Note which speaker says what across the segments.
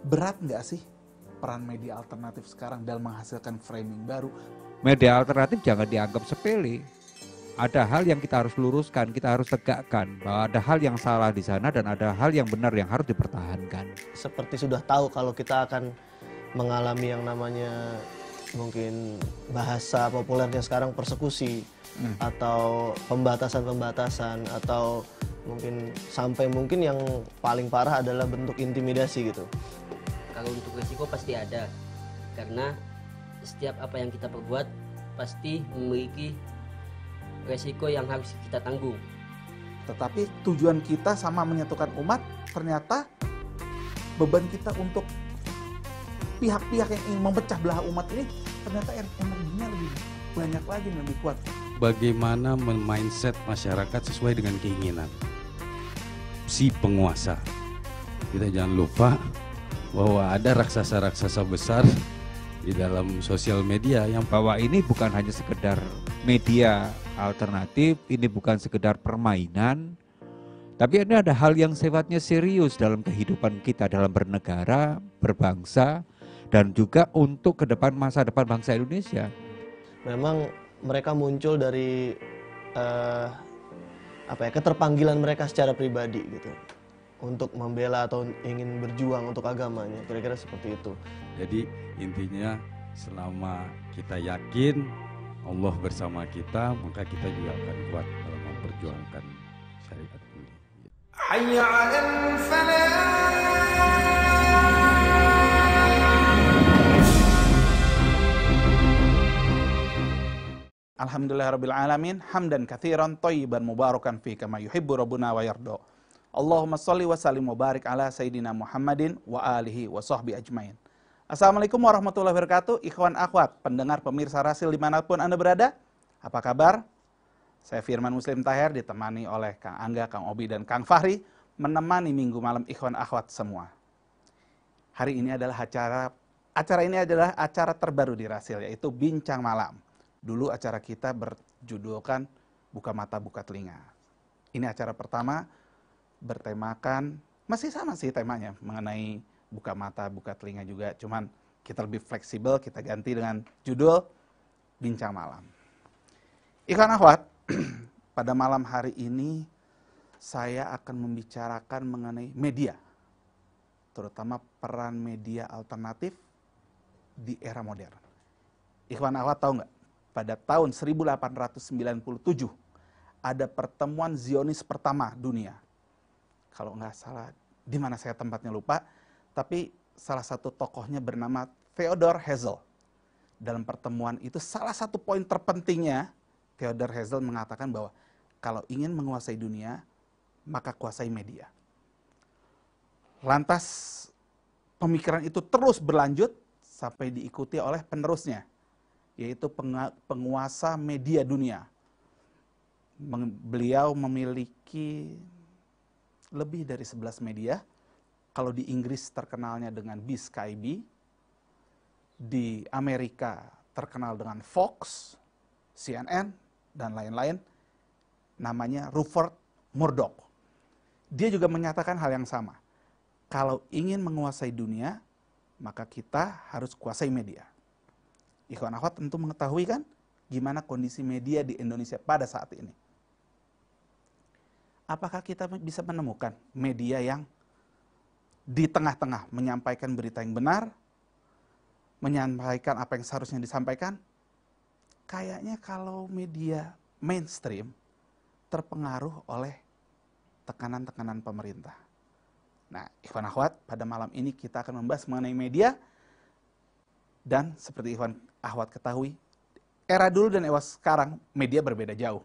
Speaker 1: Berat nggak sih peran media alternatif sekarang dalam menghasilkan framing baru?
Speaker 2: Media alternatif jangan dianggap sepele. Ada hal yang kita harus luruskan, kita harus tegakkan bahwa ada hal yang salah di sana dan ada hal yang benar yang harus dipertahankan.
Speaker 3: Seperti sudah tahu kalau kita akan mengalami yang namanya mungkin bahasa populernya sekarang persekusi atau pembatasan-pembatasan atau mungkin sampai mungkin yang paling parah adalah bentuk intimidasi gitu.
Speaker 4: Kalau untuk resiko pasti ada, karena setiap apa yang kita perbuat pasti memiliki resiko yang harus kita tanggung.
Speaker 1: Tetapi tujuan kita sama menyatukan umat, ternyata beban kita untuk pihak-pihak yang ingin memecah belah umat ini ternyata energinya lebih banyak lagi, lebih kuat.
Speaker 5: Bagaimana mindset masyarakat sesuai dengan keinginan si penguasa. Kita jangan lupa bahwa ada raksasa-raksasa besar di dalam sosial media yang
Speaker 2: Bahwa ini bukan hanya sekedar media alternatif, ini bukan sekedar permainan, tapi ini ada hal yang sifatnya serius dalam kehidupan kita, dalam bernegara, berbangsa, dan juga untuk ke depan masa depan bangsa Indonesia.
Speaker 3: Memang mereka muncul dari keterpanggilan mereka secara pribadi gitu, untuk membela atau ingin berjuang untuk agamanya, kira-kira seperti itu.
Speaker 5: jadi intinya selama kita yakin Allah bersama kita, maka kita juga akan kuat dalam memperjuangkan syariat ini.
Speaker 6: حي على الفلاح.
Speaker 1: Alhamdulillahirabbil alamin, hamdan katsiran thayyiban mubarakan fi kama yuhibbu rabbuna wa yarda. Allahumma shalli wa sallim wa barik ala sayidina Muhammadin wa alihi wa sahbi ajmain. Assalamualaikum warahmatullahi wabarakatuh. Ikhwan akhwat, pendengar pemirsa Rasil dimanapun Anda berada, apa kabar? Saya Firman Muslim Tahir ditemani oleh Kang Angga, Kang Obi, dan Kang Fahri menemani minggu malam ikhwan akhwat semua. Hari ini adalah acara ini adalah acara terbaru di Rasil, yaitu Bincang Malam. Dulu acara kita berjudulkan Buka Mata Buka Telinga. Ini acara pertama bertemakan, masih sama sih temanya, mengenai buka mata buka telinga juga, cuman kita lebih fleksibel, kita ganti dengan judul Bincang Malam. Ikhwan akhwat, pada malam hari ini saya akan membicarakan mengenai media, terutama peran media alternatif di era modern. Ikhwan akhwat tahu nggak? Pada tahun 1897 ada pertemuan Zionis pertama dunia. Kalau nggak salah, di mana saya tempatnya lupa, tapi salah satu tokohnya bernama Theodor Herzl. Dalam pertemuan itu salah satu poin terpentingnya, Theodor Herzl mengatakan bahwa kalau ingin menguasai dunia, maka kuasai media. Lantas pemikiran itu terus berlanjut sampai diikuti oleh penerusnya, yaitu penguasa media dunia. Beliau memiliki lebih dari 11 media. Kalau di Inggris terkenalnya dengan BSkyB, di Amerika terkenal dengan Fox, CNN, dan lain-lain, namanya Rupert Murdoch. Dia juga menyatakan hal yang sama. Kalau ingin menguasai dunia, maka kita harus kuasai media. Ikhwan akhwat tentu mengetahui kan gimana kondisi media di Indonesia pada saat ini. Apakah kita bisa menemukan media yang di tengah-tengah menyampaikan berita yang benar, menyampaikan apa yang seharusnya disampaikan? Kayaknya kalau media mainstream terpengaruh oleh tekanan-tekanan pemerintah. Nah, ikhwan akhwat, pada malam ini kita akan membahas mengenai media. Dan seperti ikhwan akhwat ketahui, era dulu dan era sekarang media berbeda jauh.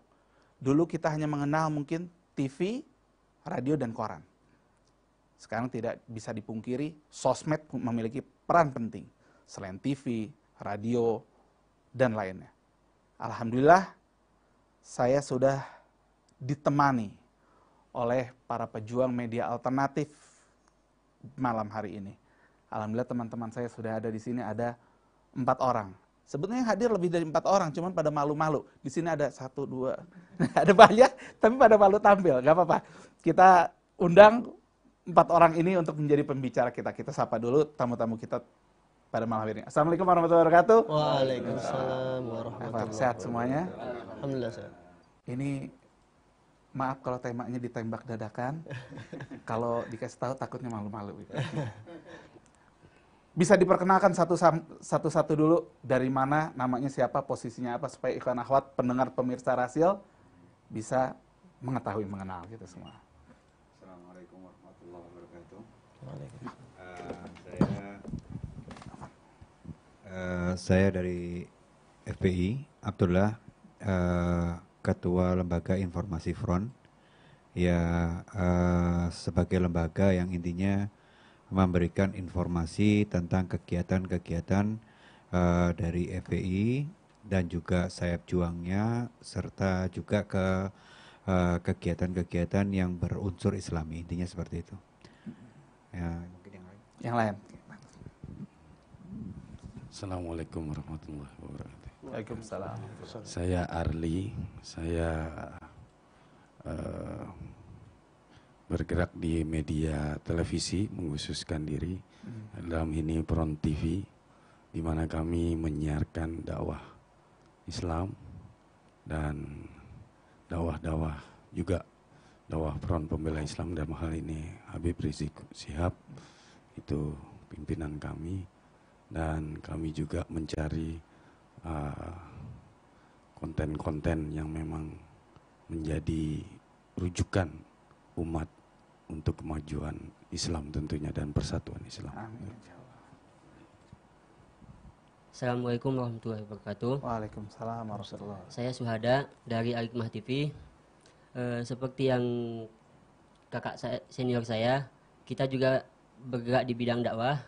Speaker 1: Dulu kita hanya mengenal mungkin TV, radio, dan koran. Sekarang tidak bisa dipungkiri, sosmed memiliki peran penting. Selain TV, radio, dan lainnya. Alhamdulillah, saya sudah ditemani oleh para pejuang media alternatif malam hari ini. Alhamdulillah teman-teman saya sudah ada di sini, ada 4 orang. Sebetulnya hadir lebih dari 4 orang, cuman pada malu-malu. Di sini ada 1, 2, ada banyak, tapi pada malu tampil. Gak apa-apa. Kita undang 4 orang ini untuk menjadi pembicara kita. Kita sapa dulu tamu-tamu kita pada malam hari ini. Assalamualaikum warahmatullahi wabarakatuh.
Speaker 3: Waalaikumsalam warahmatullahi
Speaker 1: Sehat semuanya.
Speaker 3: Alhamdulillah sehat.
Speaker 1: Ini maaf kalau temanya ditembak dadakan. Kalau dikasih tahu takutnya malu-malu. Bisa diperkenalkan satu-satu dulu dari mana, namanya siapa, posisinya apa, supaya ikhwan akhwat pendengar pemirsa Rasil bisa mengetahui, mengenal gitu semua.
Speaker 2: Assalamualaikum warahmatullahi wabarakatuh. Saya dari FPI, Abdullah, Ketua Lembaga Informasi Front. Ya, sebagai lembaga yang intinya memberikan informasi tentang kegiatan-kegiatan dari FPI dan juga sayap juangnya, serta juga ke kegiatan-kegiatan yang berunsur Islami, intinya seperti itu. Ya, mungkin yang lain.
Speaker 1: Yang lain.
Speaker 5: Assalamualaikum warahmatullahi wabarakatuh.
Speaker 1: Waalaikumsalam.
Speaker 5: Saya Arli, saya bergerak di media televisi, mengkhususkan diri dalam ini Front TV, di mana kami menyiarkan dakwah Islam dan dakwah-dakwah juga dakwah Front Pembela Islam, dalam hal ini Habib Rizik Syihab, itu pimpinan kami, dan kami juga mencari konten-konten yang memang menjadi rujukan umat untuk kemajuan Islam tentunya dan persatuan Islam.
Speaker 1: Amin.
Speaker 4: Assalamualaikum warahmatullahi wabarakatuh.
Speaker 1: Waalaikumsalam warahmatullahi wabarakatuh.
Speaker 4: Saya Suhada dari Al-Hikmah TV. Seperti yang kakak saya, senior saya, kita juga bergerak di bidang dakwah,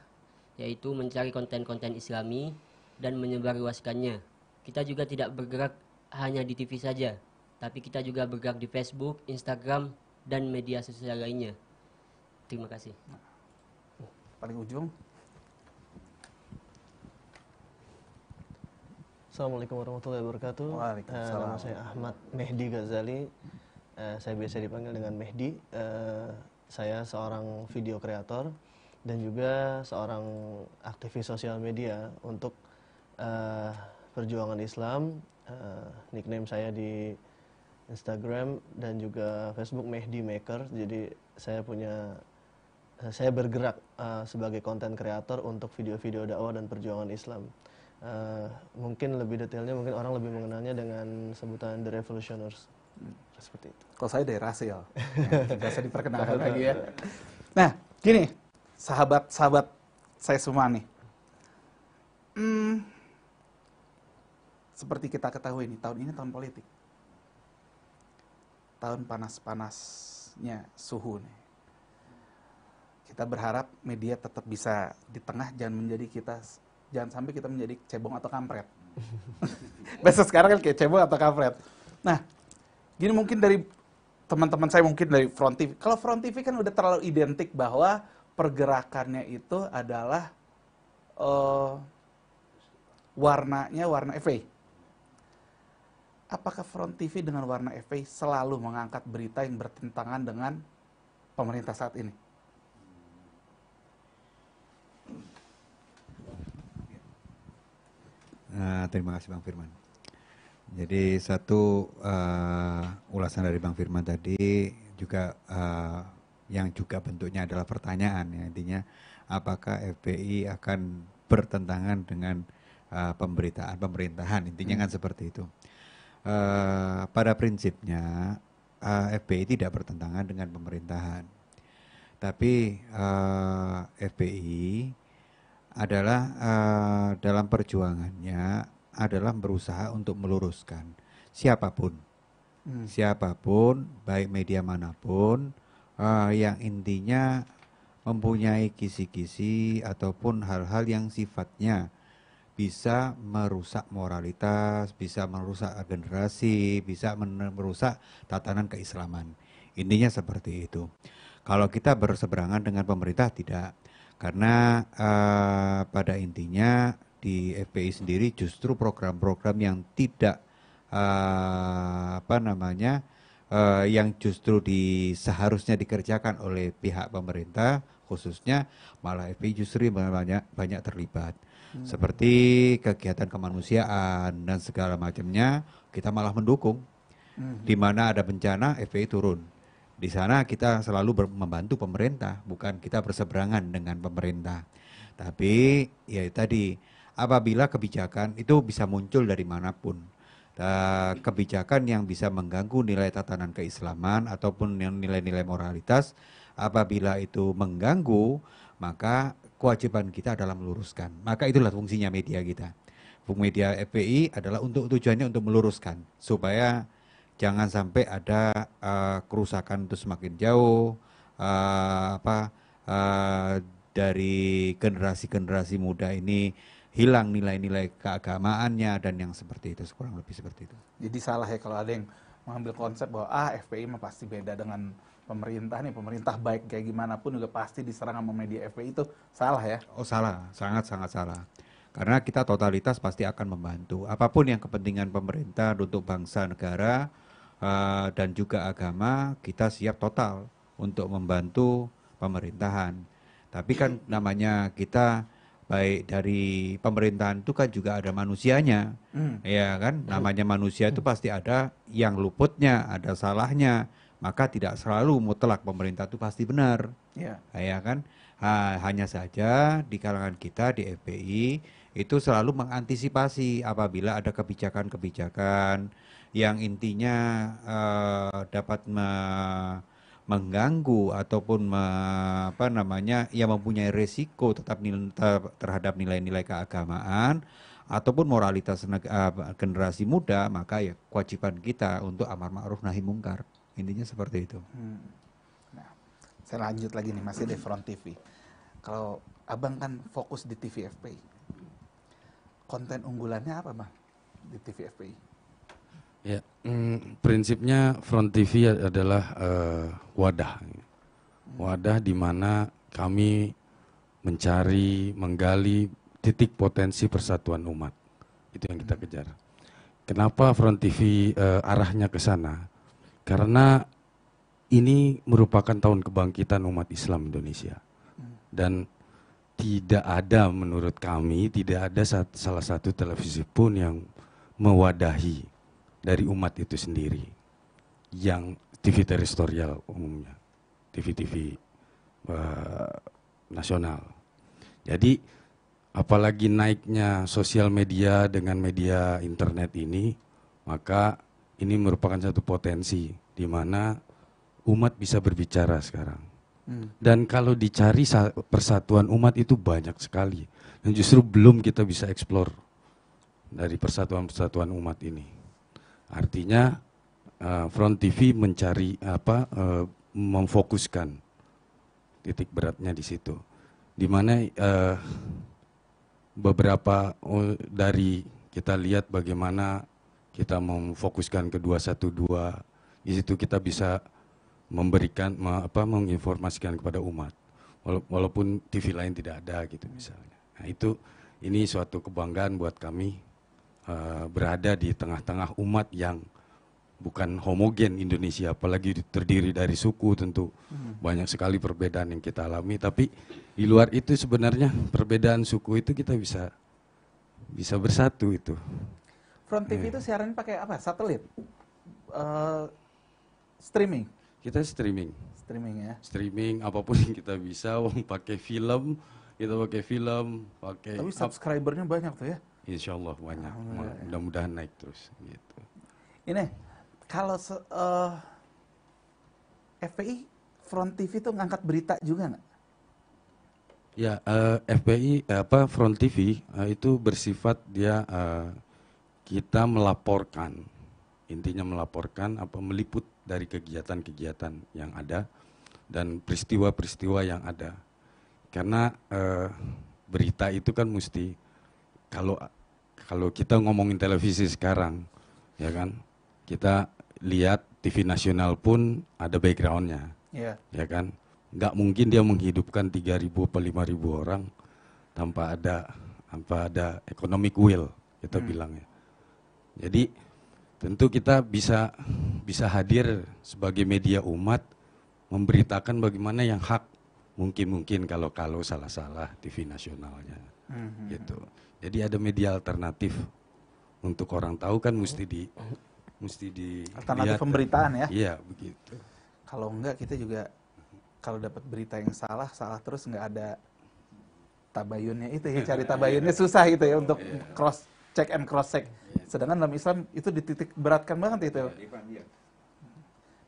Speaker 4: yaitu mencari konten-konten Islami dan menyebarluaskannya. Kita juga tidak bergerak hanya di TV saja, tapi kita juga bergerak di Facebook, Instagram, dan media sosial lainnya. Terima kasih.
Speaker 1: Paling ujung.
Speaker 3: Assalamualaikum warahmatullahi wabarakatuh.
Speaker 1: Waalaikumsalam.
Speaker 3: Nama saya Ahmad Mehdi Ghazali. Saya biasa dipanggil dengan Mehdi. Saya seorang video kreator dan juga seorang aktivis sosial media untuk perjuangan Islam. Nickname saya di Instagram dan juga Facebook Mehdi Maker. Jadi saya bergerak sebagai konten kreator untuk video-video dakwah dan perjuangan Islam. Mungkin lebih detailnya, mungkin orang lebih mengenalnya dengan sebutan The Revolutioners. Seperti itu.
Speaker 1: Kalau saya dari Rasil, tidak usah diperkenalkan lagi ya. Nah, gini, sahabat-sahabat saya semua nih. Seperti kita ketahui nih, tahun ini tahun politik. Tahun panas-panasnya suhu nih. Kita berharap media tetap bisa di tengah, jangan sampai kita menjadi cebong atau kampret. Biasa sekarang kan kayak cebong atau kampret. Nah, gini mungkin dari teman-teman saya, mungkin dari Front TV. Kalau Front TV kan udah terlalu identik bahwa pergerakannya itu adalah warnanya warna FPI. Apakah Front TV dengan warna FPI selalu mengangkat berita yang bertentangan dengan pemerintah saat ini?
Speaker 2: Terima kasih Bang Firman. Jadi satu ulasan dari Bang Firman tadi juga yang juga bentuknya adalah pertanyaan ya, intinya apakah FPI akan bertentangan dengan pemerintahan, intinya kan seperti itu. Pada prinsipnya FPI tidak bertentangan dengan pemerintahan, tapi FPI adalah dalam perjuangannya adalah berusaha untuk meluruskan siapapun, baik media manapun yang intinya mempunyai kisi-kisi ataupun hal-hal yang sifatnya bisa merusak moralitas, bisa merusak generasi, bisa merusak tatanan keislaman. Intinya seperti itu. Kalau kita berseberangan dengan pemerintah tidak, karena pada intinya di FPI sendiri justru program-program yang tidak yang justru seharusnya dikerjakan oleh pihak pemerintah khususnya, malah FPI justru banyak terlibat. Seperti kegiatan kemanusiaan dan segala macamnya kita malah mendukung. Di mana ada bencana FPI turun. Di sana kita selalu membantu pemerintah, bukan kita berseberangan dengan pemerintah. Tapi ya tadi, apabila kebijakan itu bisa muncul dari manapun, kebijakan yang bisa mengganggu nilai tatanan keislaman ataupun nilai-nilai moralitas, apabila itu mengganggu, maka kewajiban kita adalah meluruskan. Maka itulah fungsinya media kita. Fungsi media FPI adalah tujuannya untuk meluruskan supaya jangan sampai ada kerusakan itu semakin jauh, dari generasi-generasi muda ini hilang nilai-nilai keagamaannya dan yang seperti itu, kurang lebih seperti itu.
Speaker 1: Jadi salah ya kalau ada yang mengambil konsep bahwa FPI mah pasti beda dengan pemerintah nih, pemerintah baik kayak gimana pun juga pasti diserang sama media FPI, itu salah ya?
Speaker 2: Oh salah, sangat-sangat salah. Karena kita totalitas pasti akan membantu. Apapun yang kepentingan pemerintah untuk bangsa, negara, dan juga agama, kita siap total untuk membantu pemerintahan. Tapi kan namanya kita baik dari pemerintahan itu kan juga ada manusianya, ya kan? Namanya manusia itu pasti ada yang luputnya, ada salahnya. Maka tidak selalu mutlak pemerintah itu pasti benar, ya kan? Hanya saja di kalangan kita di FPI itu selalu mengantisipasi apabila ada kebijakan-kebijakan yang intinya dapat mengganggu ataupun yang mempunyai resiko terhadap nilai-nilai keagamaan ataupun moralitas generasi muda, maka ya kewajiban kita untuk amar ma'ruf nahi mungkar. Intinya seperti itu.
Speaker 1: Nah, saya lanjut lagi nih, masih di Front TV. Kalau abang kan fokus di TV FPI, konten unggulannya apa bang di TV FPI?
Speaker 5: Ya, prinsipnya Front TV adalah wadah di mana kami mencari, menggali titik potensi persatuan umat. Itu yang kita kejar. Kenapa Front TV arahnya ke sana? Karena ini merupakan tahun kebangkitan umat Islam Indonesia. Dan tidak ada, menurut kami, tidak ada salah satu televisi pun yang mewadahi dari umat itu sendiri, yang TV teritorial umumnya, TV-TV nasional. Jadi apalagi naiknya sosial media dengan media internet ini, maka ini merupakan satu potensi di mana umat bisa berbicara sekarang. Dan kalau dicari persatuan umat itu banyak sekali, dan justru belum kita bisa eksplor dari persatuan-persatuan umat ini. Artinya Front TV mencari memfokuskan titik beratnya di situ, di mana beberapa dari kita lihat bagaimana kita memfokuskan ke 212, di situ kita bisa memberikan menginformasikan kepada umat, walaupun TV lain tidak ada gitu misalnya. Nah ini suatu kebanggaan buat kami. Berada di tengah-tengah umat yang bukan homogen Indonesia, apalagi terdiri dari suku, tentu banyak sekali perbedaan yang kita alami, tapi di luar itu sebenarnya perbedaan suku itu kita bisa bersatu itu.
Speaker 1: Front TV itu siaran pakai apa? Satelit? Streaming?
Speaker 5: Kita streaming
Speaker 1: ya?
Speaker 5: Streaming apapun yang kita bisa, pakai film,
Speaker 1: Tapi subscribernya banyak tuh ya?
Speaker 5: Insya Allah banyak, mudah-mudahan naik terus. Gitu.
Speaker 1: Ini kalau FPI Front TV itu ngangkat berita juga nggak?
Speaker 5: Ya, FPI Front TV itu bersifat dia kita melaporkan, intinya melaporkan meliput dari kegiatan-kegiatan yang ada dan peristiwa-peristiwa yang ada. Karena berita itu kan mesti kalau kita ngomongin televisi sekarang, ya kan, kita lihat TV nasional pun ada backgroundnya, ya kan, nggak mungkin dia menghidupkan 3.000 atau 5.000 orang tanpa ada tanpa ada economic will kita bilangnya. Jadi tentu kita bisa hadir sebagai media umat memberitakan bagaimana yang hak, mungkin kalau salah TV nasionalnya gitu. Jadi ada media alternatif untuk orang tahu kan mesti di
Speaker 1: Alternatif pemberitaan ya.
Speaker 5: Iya begitu.
Speaker 1: Kalau enggak kita juga kalau dapat berita yang salah terus nggak ada tabayunnya itu ya, cari tabayunnya susah gitu ya untuk cross check and cross check. Sedangkan dalam Islam itu dititik beratkan banget itu.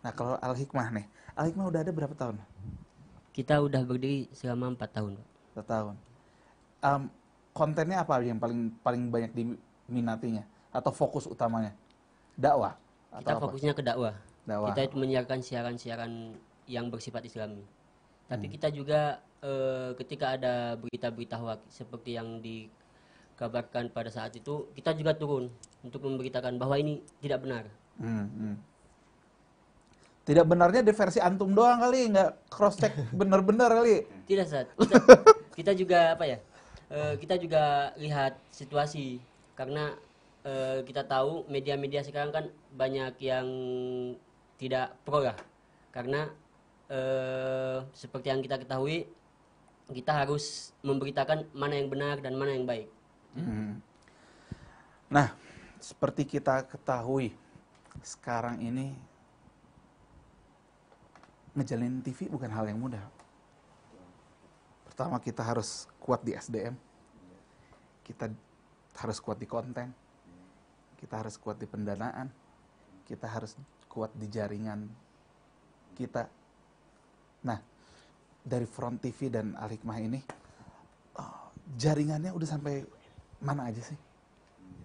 Speaker 1: Nah kalau Al-Hikmah nih, Al-Hikmah udah ada berapa tahun?
Speaker 4: Kita udah berdiri selama 4 tahun, Pak.
Speaker 1: 4 tahun. Kontennya apa yang paling banyak diminatinya atau fokus utamanya? Dakwah?
Speaker 4: Kita
Speaker 1: Atau apa?
Speaker 4: fokusnya ke dakwah.
Speaker 1: Dakwah.
Speaker 4: Kita itu menyiarkan siaran-siaran yang bersifat Islami. Tapi kita juga ketika ada berita-berita hoax seperti yang dikabarkan pada saat itu, kita juga turun untuk memberitakan bahwa ini tidak benar.
Speaker 1: Tidak benarnya di versi antum doang kali, nggak cross check bener-bener kali.
Speaker 4: Tidak, Ustaz. Kita juga apa ya? Kita juga lihat situasi karena kita tahu media-media sekarang kan banyak yang tidak pro lah. Karena seperti yang kita ketahui, kita harus memberitakan mana yang benar dan mana yang baik.
Speaker 1: Nah, seperti kita ketahui sekarang ini ngejalanin TV bukan hal yang mudah. Pertama kita harus kuat di SDM, kita harus kuat di konten, kita harus kuat di pendanaan, kita harus kuat di jaringan kita. Nah, dari Front TV dan Al-Hikmah ini, jaringannya udah sampai mana aja sih?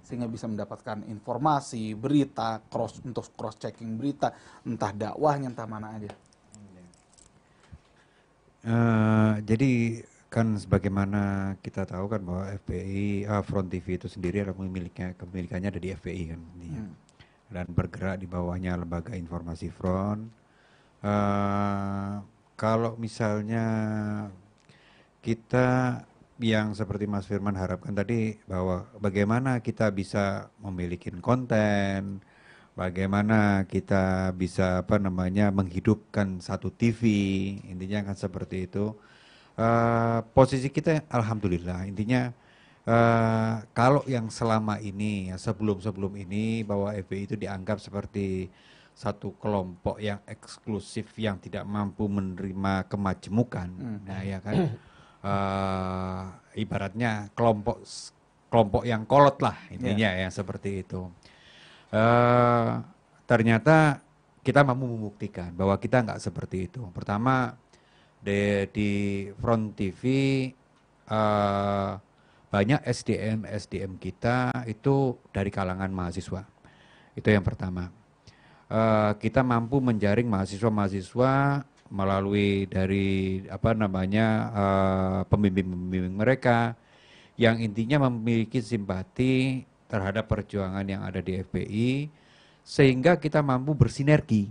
Speaker 1: Sehingga bisa mendapatkan informasi, berita, untuk cross-checking berita, entah dakwahnya, entah mana aja.
Speaker 2: Jadi kan sebagaimana kita tahu kan bahwa FPI, Front TV itu sendiri adalah kepemilikannya ada di FPI kan, dan bergerak di bawahnya lembaga informasi Front. Kalau misalnya kita yang seperti Mas Firman harapkan tadi bahwa bagaimana kita bisa memiliki konten, bagaimana kita bisa menghidupkan satu TV, intinya kan seperti itu. Posisi kita alhamdulillah intinya kalau yang selama ini sebelum ini bahwa FPI itu dianggap seperti satu kelompok yang eksklusif yang tidak mampu menerima kemajemukan, nah ya kan, ibaratnya kelompok yang kolot lah intinya ya seperti itu. Ternyata kita mampu membuktikan bahwa kita nggak seperti itu. Pertama di Front TV banyak SDM kita itu dari kalangan mahasiswa. Itu yang pertama. Kita mampu menjaring mahasiswa-mahasiswa melalui dari pembimbing mereka yang intinya memiliki simpati terhadap perjuangan yang ada di FPI, sehingga kita mampu bersinergi.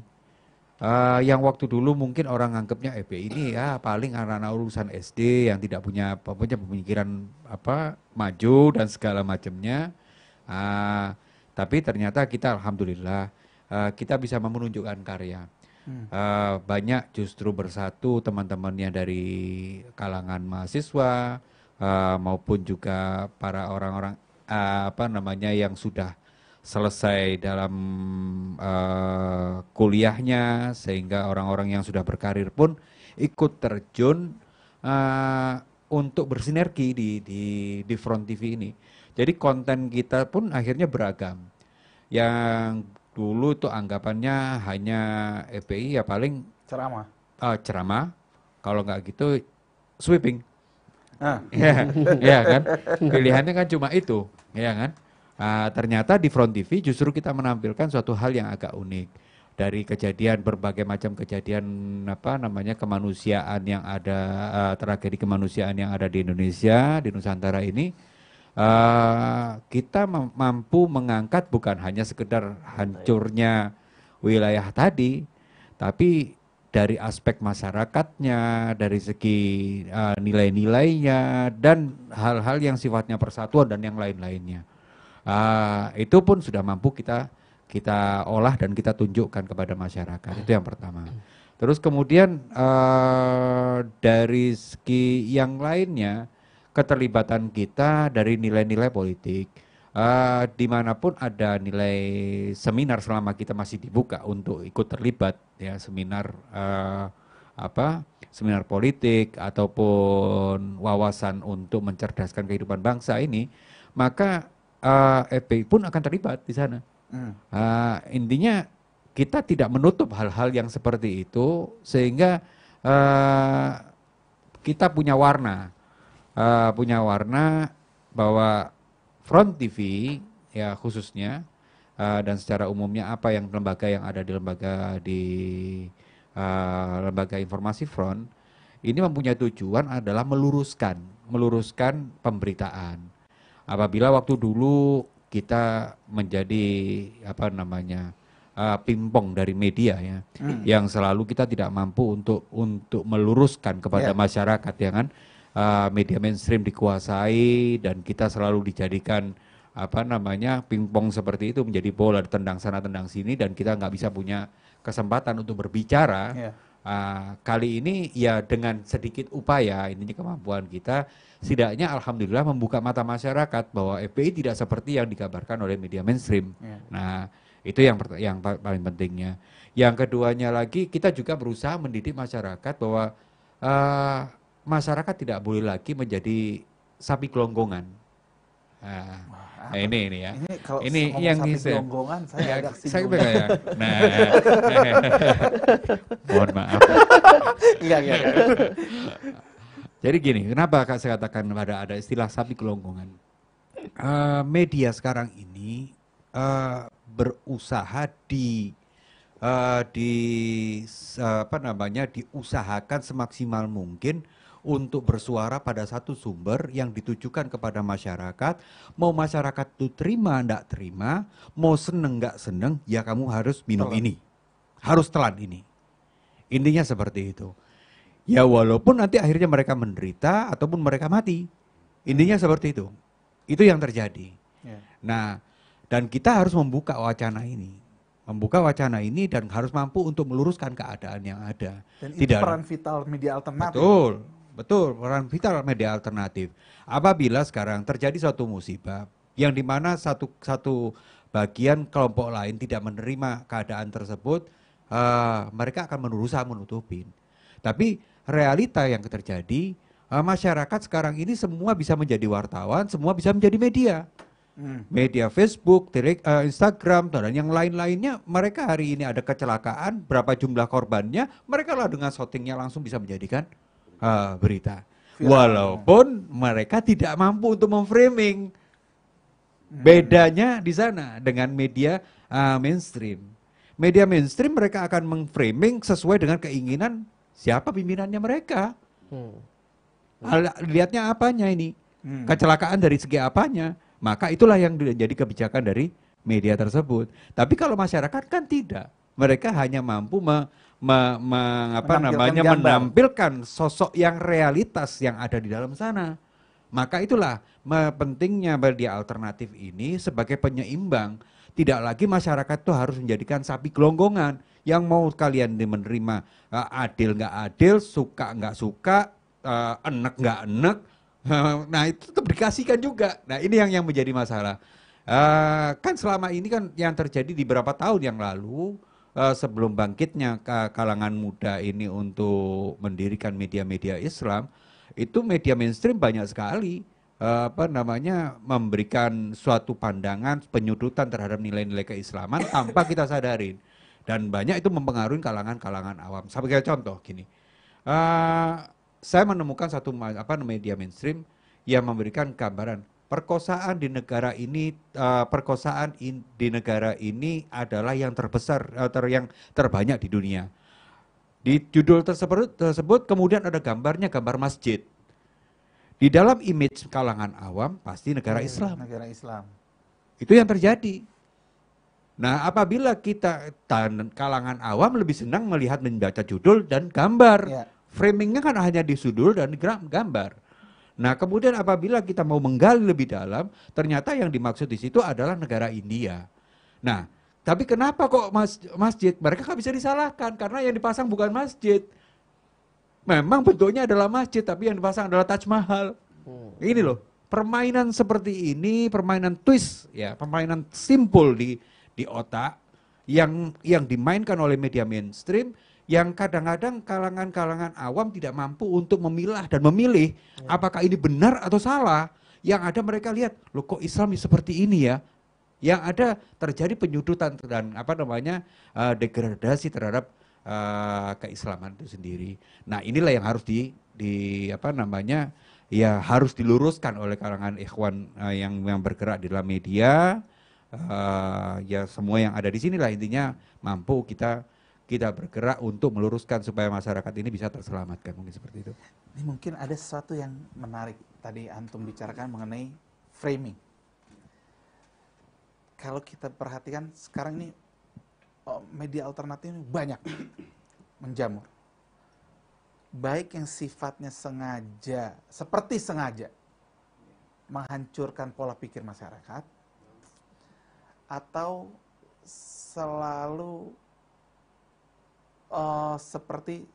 Speaker 2: Yang waktu dulu mungkin orang anggapnya FPI ini ya paling anak-anak urusan SD yang tidak punya pemikiran maju dan segala macamnya. Tapi ternyata kita alhamdulillah kita bisa menunjukkan karya. Banyak justru bersatu teman-temannya dari kalangan mahasiswa maupun juga para orang-orang yang sudah selesai dalam kuliahnya, sehingga orang-orang yang sudah berkarir pun ikut terjun untuk bersinergi di Front TV ini. Jadi konten kita pun akhirnya beragam. Yang dulu itu anggapannya hanya FPI ya paling ceramah, kalau nggak gitu sweeping. Ya kan, pilihannya kan cuma itu, ya kan. Ternyata di Front TV justru kita menampilkan suatu hal yang agak unik dari kejadian, berbagai macam kejadian kemanusiaan yang ada, tragedi kemanusiaan yang ada di Indonesia, di Nusantara ini. Kita mampu mengangkat bukan hanya sekedar hancurnya wilayah tadi, tapi dari aspek masyarakatnya, dari segi nilai-nilainya, dan hal-hal yang sifatnya persatuan dan yang lain-lainnya. Itu pun sudah mampu kita olah dan kita tunjukkan kepada masyarakat. Itu yang pertama. Terus kemudian dari segi yang lainnya, keterlibatan kita dari nilai-nilai politik. Dimanapun ada nilai seminar selama kita masih dibuka untuk ikut terlibat, ya, seminar seminar politik ataupun wawasan untuk mencerdaskan kehidupan bangsa ini, maka FPI pun akan terlibat di sana. Intinya kita tidak menutup hal-hal yang seperti itu, sehingga kita punya warna bahwa Front TV ya khususnya dan secara umumnya apa yang lembaga yang ada di lembaga informasi Front ini mempunyai tujuan adalah meluruskan pemberitaan. Apabila waktu dulu kita menjadi pingpong dari media ya, yang selalu kita tidak mampu untuk meluruskan kepada masyarakat, ya kan? Media mainstream dikuasai dan kita selalu dijadikan pingpong seperti itu, menjadi bola tendang sana tendang sini dan kita nggak bisa punya kesempatan untuk berbicara. Kali ini ya dengan sedikit upaya, ini kemampuan kita, setidaknya alhamdulillah membuka mata masyarakat bahwa FPI tidak seperti yang dikabarkan oleh media mainstream. Nah itu yang paling pentingnya. Yang keduanya lagi, kita juga berusaha mendidik masyarakat bahwa masyarakat tidak boleh lagi menjadi sapi gelonggongan. Ini ya. Ini yang
Speaker 1: sapi gelonggongan saya agak singgung.
Speaker 2: Ya. Nah, mohon maaf.
Speaker 1: Enggak.
Speaker 2: Jadi gini, kenapa saya katakan ada istilah sapi gelonggongan? Media sekarang ini berusaha diusahakan semaksimal mungkin untuk bersuara pada satu sumber yang ditujukan kepada masyarakat. Mau masyarakat itu terima enggak terima, mau seneng enggak seneng, ya kamu harus minum ini, harus telan ini. Intinya seperti itu. Ya walaupun nanti akhirnya mereka menderita ataupun mereka mati, intinya seperti itu. Itu yang terjadi. Nah, dan kita harus membuka wacana ini. Dan harus mampu untuk meluruskan keadaan yang ada.
Speaker 1: Dan itu peran vital media alternatif.
Speaker 2: Betul, peran vital media alternatif. Apabila sekarang terjadi suatu musibah yang dimana satu bagian kelompok lain tidak menerima keadaan tersebut, mereka akan berusaha menutupin. Tapi realita yang terjadi, masyarakat sekarang ini semua bisa menjadi wartawan, semua bisa menjadi media. Media Facebook, Instagram, dan yang lain-lainnya, mereka hari ini ada kecelakaan, berapa jumlah korbannya, mereka lah dengan shootingnya langsung bisa menjadikan berita. Walaupun mereka tidak mampu untuk memframing. Bedanya di sana dengan media mainstream. Media mainstream mereka akan memframing sesuai dengan keinginan siapa pimpinannya mereka. Lihatnya apanya ini? Kecelakaan dari segi apanya? Maka itulah yang menjadi kebijakan dari media tersebut. Tapi kalau masyarakat kan tidak. Mereka hanya mampu menampilkan sosok yang realitas yang ada di dalam sana. Maka itulah pentingnya media alternatif ini sebagai penyeimbang. Tidak lagi masyarakat itu harus menjadikan sapi gelonggongan yang mau kalian menerima adil nggak adil, suka nggak suka, enek nggak enek. Nah itu tetap dikasihkan juga. Nah ini yang menjadi masalah. Kan selama ini kan yang terjadi di beberapa tahun yang lalu, sebelum bangkitnya kalangan muda ini untuk mendirikan media-media Islam, itu media mainstream banyak sekali memberikan suatu pandangan penyudutan terhadap nilai-nilai keislaman tanpa kita sadarin, dan banyak itu mempengaruhi kalangan-kalangan awam. Sebagai contoh gini, saya menemukan satu media mainstream yang memberikan gambaran perkosaan di negara ini, di negara ini adalah yang terbesar, yang terbanyak di dunia. Di judul tersebut kemudian ada gambarnya, gambar masjid. Di dalam image kalangan awam pasti negara Islam.
Speaker 1: Negara Islam.
Speaker 2: Itu yang terjadi. Nah, apabila kita kalangan awam lebih senang melihat membaca judul dan gambar.
Speaker 1: Ya.
Speaker 2: Framingnya kan hanya di judul dan gambar. Nah, kemudian apabila kita mau menggali lebih dalam, ternyata yang dimaksud di situ adalah negara India. Nah, tapi kenapa kok masjid? Mereka nggak bisa disalahkan karena yang dipasang bukan masjid. Memang bentuknya adalah masjid, tapi yang dipasang adalah Taj Mahal. Ini loh, permainan seperti ini, permainan twist, ya, permainan simpul di otak yang dimainkan oleh media mainstream, yang kadang-kadang kalangan-kalangan awam tidak mampu untuk memilah dan memilih apakah ini benar atau salah. Yang ada mereka lihat, loh kok Islam seperti ini ya? Yang ada terjadi penyudutan dan degradasi terhadap keislaman itu sendiri. Nah, inilah yang harus harus diluruskan oleh kalangan ikhwan yang bergerak di dalam media. Ya semua yang ada di sinilah intinya mampu kita bergerak untuk meluruskan supaya masyarakat ini bisa terselamatkan, mungkin seperti itu.
Speaker 1: Ini mungkin ada sesuatu yang menarik tadi antum bicarakan mengenai framing. Kalau kita perhatikan sekarang ini media alternatif ini banyak menjamur. Baik yang sifatnya seperti sengaja menghancurkan pola pikir masyarakat, atau selalu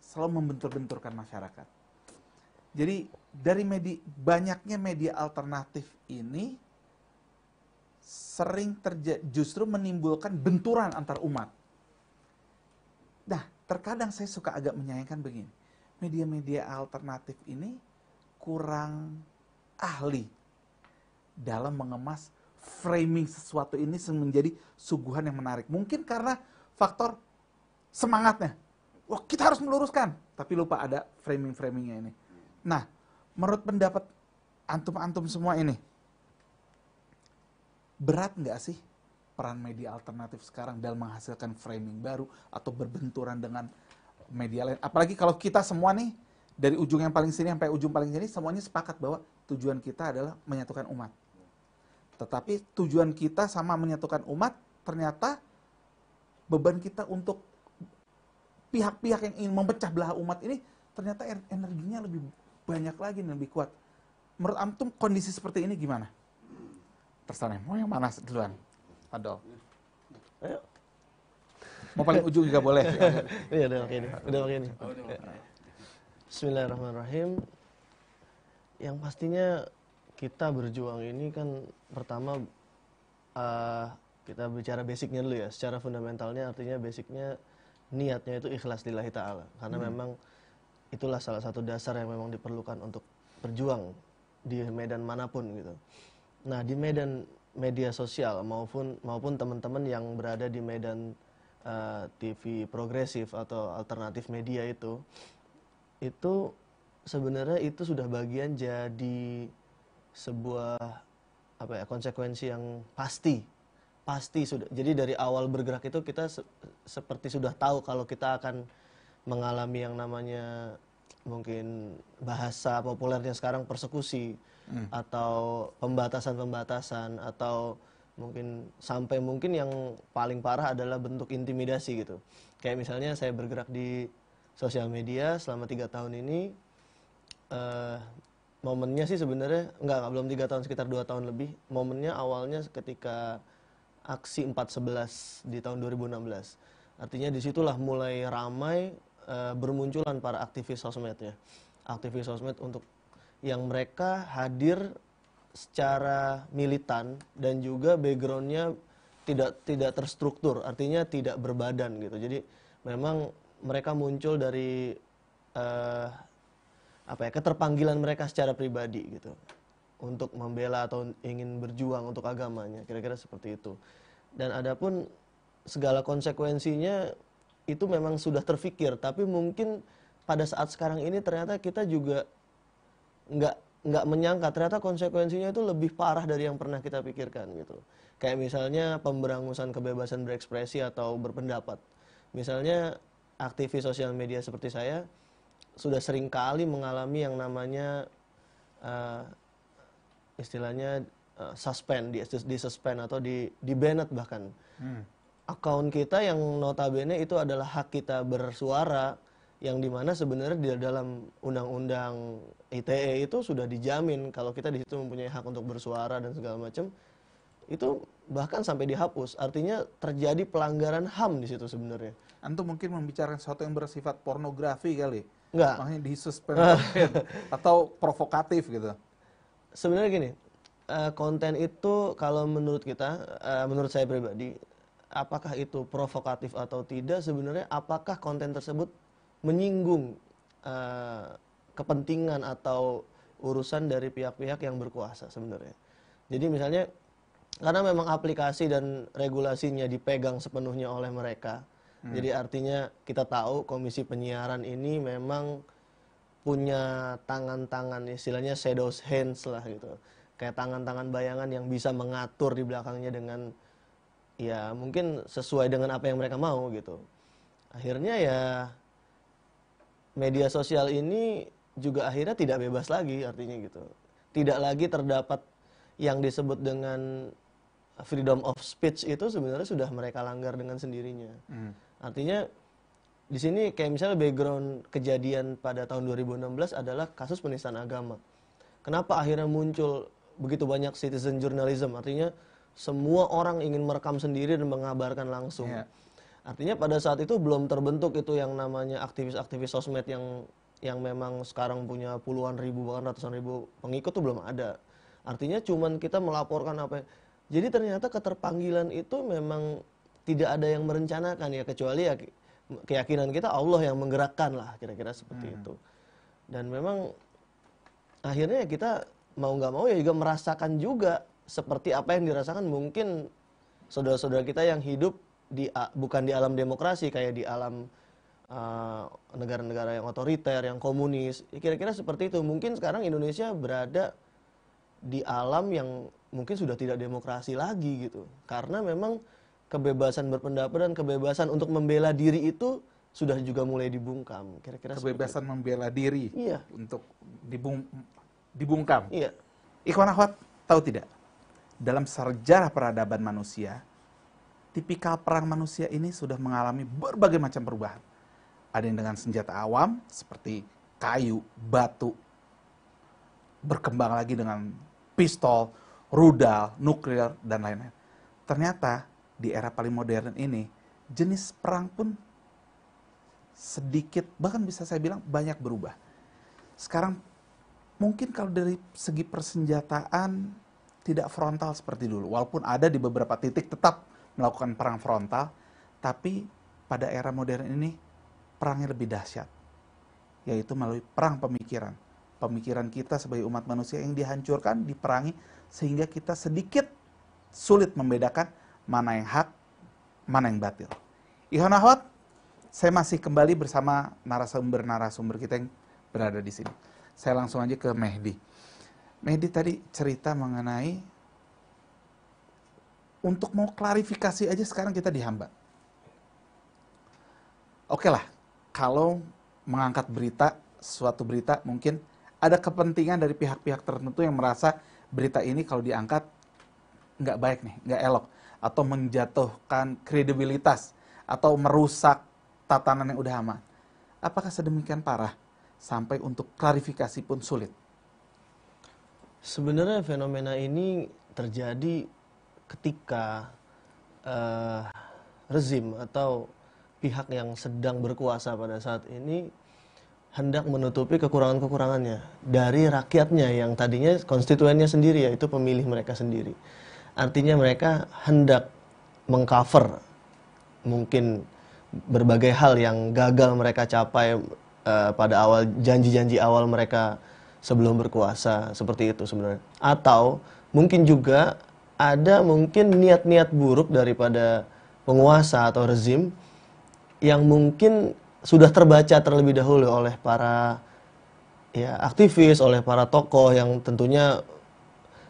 Speaker 1: selalu membentur-benturkan masyarakat. Jadi dari banyaknya media alternatif ini sering justru menimbulkan benturan antar umat. Nah, terkadang saya suka agak menyayangkan begini. Media-media alternatif ini kurang ahli dalam mengemas framing sesuatu ini menjadi suguhan yang menarik. Mungkin karena faktor semangatnya. Wah, kita harus meluruskan, tapi lupa ada framing-framingnya ini. Nah, menurut pendapat antum-antum semua ini, berat nggak sih peran media alternatif sekarang dalam menghasilkan framing baru atau berbenturan dengan media lain? Apalagi kalau kita semua nih, dari ujung yang paling sini sampai ujung paling sini, semuanya sepakat bahwa tujuan kita adalah menyatukan umat. Tetapi tujuan kita sama menyatukan umat, ternyata beban kita untuk pihak-pihak yang ingin memecah belah umat ini, ternyata energinya lebih banyak lagi dan lebih kuat. Menurut antum kondisi seperti ini gimana? Terserah, mau yang mana duluan? Adol.
Speaker 3: Ayo.
Speaker 1: Mau paling ujung juga boleh.
Speaker 3: Iya, udah oke ini. Bismillahirrahmanirrahim. Yang pastinya kita berjuang ini kan pertama kita bicara basicnya dulu ya. Secara fundamentalnya artinya basicnya niatnya itu ikhlas lillahi ta'ala. Karena memang itulah salah satu dasar yang memang diperlukan untuk berjuang di medan manapun gitu. Nah, di medan media sosial maupun teman-teman yang berada di medan TV progresif atau alternatif media itu sebenarnya itu sudah bagian jadi sebuah konsekuensi yang pasti sudah. Jadi dari awal bergerak itu kita seperti sudah tahu kalau kita akan mengalami yang namanya mungkin bahasa populernya sekarang persekusi atau pembatasan atau sampai yang paling parah adalah bentuk intimidasi gitu. Kayak misalnya saya bergerak di sosial media selama 3 tahun ini, momennya sih sebenarnya belum 3 tahun, sekitar 2 tahun lebih. Momennya awalnya ketika aksi 4.11 di tahun 2016. Artinya disitulah mulai ramai bermunculan para aktivis sosmed ya. Aktivis sosmed untuk yang mereka hadir secara militan dan juga backgroundnya tidak terstruktur, artinya tidak berbadan gitu. Jadi memang mereka muncul dari keterpanggilan mereka secara pribadi gitu, untuk membela atau ingin berjuang untuk agamanya, kira-kira seperti itu. Dan adapun segala konsekuensinya itu memang sudah terfikir, tapi mungkin pada saat sekarang ini ternyata kita juga nggak menyangka ternyata konsekuensinya itu lebih parah dari yang pernah kita pikirkan gitu. Kayak misalnya pemberangusan kebebasan berekspresi atau berpendapat. Misalnya aktivis sosial media seperti saya sudah sering kali mengalami yang namanya istilahnya suspend, di suspend atau di banned bahkan. akun kita yang notabene itu adalah hak kita bersuara, yang dimana sebenarnya di dalam undang-undang ITE itu sudah dijamin kalau kita di situ mempunyai hak untuk bersuara dan segala macam, itu bahkan sampai dihapus. Artinya terjadi pelanggaran HAM di situ sebenarnya.
Speaker 1: Antum mungkin membicarakan sesuatu yang bersifat pornografi kali.
Speaker 3: Enggak.
Speaker 1: Makanya disuspend atau provokatif gitu.
Speaker 3: Sebenarnya gini, konten itu kalau menurut kita, menurut saya pribadi, apakah itu provokatif atau tidak, sebenarnya apakah konten tersebut menyinggung kepentingan atau urusan dari pihak-pihak yang berkuasa sebenarnya. Jadi misalnya, karena memang aplikasi dan regulasinya dipegang sepenuhnya oleh mereka, jadi artinya kita tahu Komisi Penyiaran ini memang punya tangan-tangan, istilahnya shadows hands lah gitu. Kayak tangan-tangan bayangan yang bisa mengatur di belakangnya dengan, ya mungkin sesuai dengan apa yang mereka mau gitu. Akhirnya ya media sosial ini juga akhirnya tidak bebas lagi artinya gitu. Tidak lagi terdapat yang disebut dengan freedom of speech, itu sebenarnya sudah mereka langgar dengan sendirinya. Artinya di sini kayak misalnya background kejadian pada tahun 2016 adalah kasus penistaan agama. Kenapa akhirnya muncul begitu banyak citizen journalism? Artinya semua orang ingin merekam sendiri dan mengabarkan langsung. Artinya pada saat itu belum terbentuk itu yang namanya aktivis-aktivis sosmed yang memang sekarang punya puluhan ribu bahkan ratusan ribu pengikut tuh belum ada. Artinya cuman kita melaporkan apa. Jadi ternyata keterpanggilan itu memang tidak ada yang merencanakan ya, kecuali ya keyakinan kita Allah yang menggerakkan lah, kira-kira seperti itu. Dan memang akhirnya kita mau nggak mau ya juga merasakan juga seperti apa yang dirasakan mungkin saudara-saudara kita yang hidup bukan di alam demokrasi, kayak di alam negara-negara yang otoriter, yang komunis. Kira-kira seperti itu. Mungkin sekarang Indonesia berada di alam yang mungkin sudah tidak demokrasi lagi gitu. Karena memang kebebasan berpendapat dan kebebasan untuk membela diri itu sudah juga mulai dibungkam. Kira-kira
Speaker 1: kebebasan membela diri untuk dibungkam.
Speaker 3: Iya.
Speaker 1: Ikhwan akhwat, tahu tidak? Dalam sejarah peradaban manusia, tipikal perang manusia ini sudah mengalami berbagai macam perubahan. Ada yang dengan senjata awam seperti kayu, batu, berkembang lagi dengan pistol, rudal, nuklir, dan lain-lain. Ternyata di era paling modern ini, jenis perang pun sedikit, bahkan bisa saya bilang banyak berubah. Sekarang mungkin kalau dari segi persenjataan tidak frontal seperti dulu, walaupun ada di beberapa titik tetap melakukan perang frontal, tapi pada era modern ini perangnya lebih dahsyat, yaitu melalui perang pemikiran. Pemikiran kita sebagai umat manusia yang dihancurkan, diperangi, sehingga kita sedikit sulit membedakan mana yang hak, mana yang batil. Ikhwan akhwat, saya masih kembali bersama narasumber kita yang berada di sini. Saya langsung aja ke Mehdi. Mehdi tadi cerita mengenai untuk mau klarifikasi aja sekarang kita dihambat. Oke lah, kalau mengangkat berita, suatu berita mungkin ada kepentingan dari pihak-pihak tertentu yang merasa berita ini kalau diangkat nggak baik nih, nggak elok, atau menjatuhkan kredibilitas, atau merusak tatanan yang udah aman. Apakah sedemikian parah sampai untuk klarifikasi pun sulit?
Speaker 3: Sebenarnya fenomena ini terjadi ketika rezim atau pihak yang sedang berkuasa pada saat ini hendak menutupi kekurangan-kekurangannya dari rakyatnya yang tadinya konstituennya sendiri, yaitu pemilih mereka sendiri. Artinya mereka hendak mengcover mungkin berbagai hal yang gagal mereka capai pada awal, janji-janji awal mereka sebelum berkuasa, seperti itu sebenarnya. Atau mungkin juga ada mungkin niat-niat buruk daripada penguasa atau rezim yang mungkin sudah terbaca terlebih dahulu oleh para aktivis, oleh para tokoh yang tentunya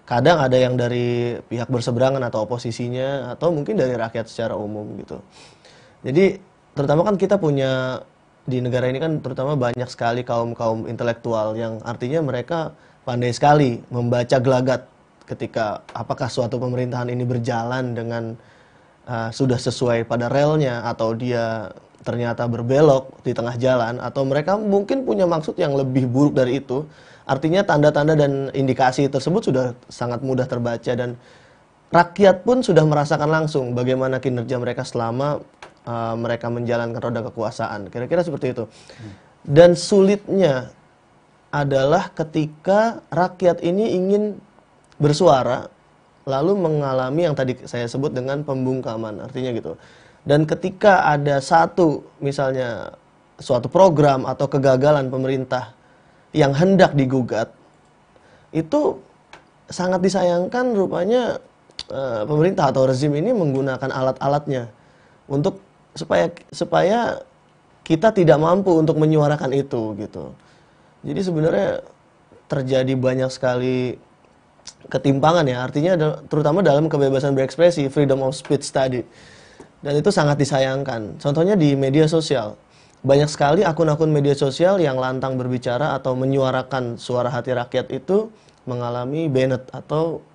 Speaker 3: kadang ada yang dari pihak berseberangan atau oposisinya, atau mungkin dari rakyat secara umum gitu. Jadi terutama kan kita punya di negara ini kan terutama banyak sekali kaum-kaum intelektual yang artinya mereka pandai sekali membaca gelagat ketika apakah suatu pemerintahan ini berjalan dengan sudah sesuai pada relnya atau dia ternyata berbelok di tengah jalan atau mereka mungkin punya maksud yang lebih buruk dari itu. Artinya tanda-tanda dan indikasi tersebut sudah sangat mudah terbaca dan rakyat pun sudah merasakan langsung bagaimana kinerja mereka selama mereka menjalankan roda kekuasaan. Kira-kira seperti itu. Dan sulitnya adalah ketika rakyat ini ingin bersuara lalu mengalami yang tadi saya sebut dengan pembungkaman, artinya gitu. Dan ketika ada misalnya suatu program atau kegagalan pemerintah yang hendak digugat, itu sangat disayangkan rupanya pemerintah atau rezim ini menggunakan alat-alatnya untuk supaya kita tidak mampu untuk menyuarakan itu gitu. Jadi sebenarnya terjadi banyak sekali ketimpangan ya, artinya terutama dalam kebebasan berekspresi, freedom of speech tadi. Dan itu sangat disayangkan. Contohnya di media sosial. Banyak sekali akun-akun media sosial yang lantang berbicara atau menyuarakan suara hati rakyat itu mengalami banned atau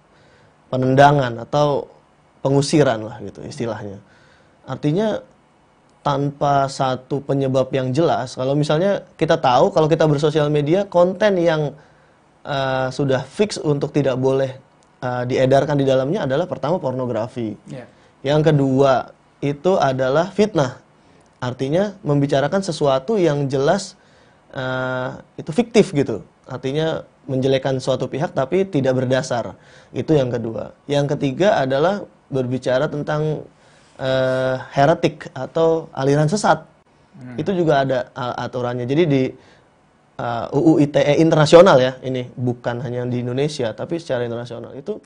Speaker 3: penendangan atau pengusiran lah gitu istilahnya. Artinya tanpa satu penyebab yang jelas. Kalau misalnya kita tahu kalau kita bersosial media, konten yang sudah fix untuk tidak boleh diedarkan di dalamnya adalah pertama pornografi. Yang kedua itu adalah fitnah. Artinya membicarakan sesuatu yang jelas itu fiktif gitu. Artinya menjelekkan suatu pihak tapi tidak berdasar. Itu yang kedua. Yang ketiga adalah berbicara tentang heretik atau aliran sesat. Itu juga ada aturannya. Jadi di UU ITE internasional ya, ini bukan hanya di Indonesia tapi secara internasional. Itu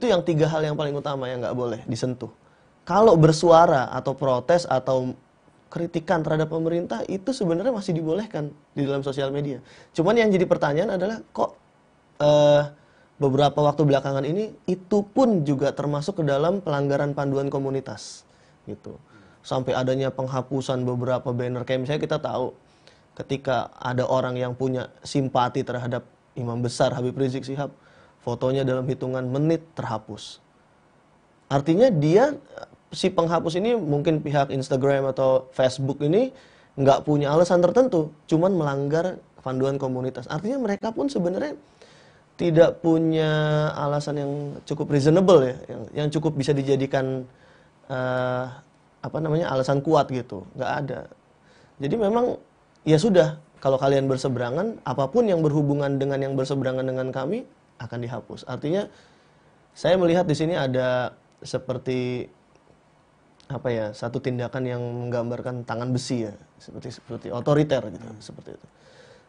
Speaker 3: yang 3 hal yang paling utama yang nggak boleh disentuh. Kalau bersuara atau protes atau kritikan terhadap pemerintah itu sebenarnya masih dibolehkan di dalam sosial media. Cuman yang jadi pertanyaan adalah kok beberapa waktu belakangan ini itu pun juga termasuk ke dalam pelanggaran panduan komunitas gitu. Sampai adanya penghapusan beberapa banner, kayak misalnya kita tahu ketika ada orang yang punya simpati terhadap Imam Besar Habib Rizik Syihab, fotonya dalam hitungan menit terhapus. Artinya si penghapus ini mungkin pihak Instagram atau Facebook ini nggak punya alasan tertentu, cuman melanggar panduan komunitas. Artinya mereka pun sebenarnya tidak punya alasan yang cukup reasonable ya, yang cukup bisa dijadikan alasan kuat gitu, nggak ada. Jadi memang ya sudah, kalau kalian berseberangan, apapun yang berhubungan dengan yang berseberangan dengan kami akan dihapus. Artinya saya melihat di sini ada seperti satu tindakan yang menggambarkan tangan besi ya, seperti otoriter gitu, seperti itu.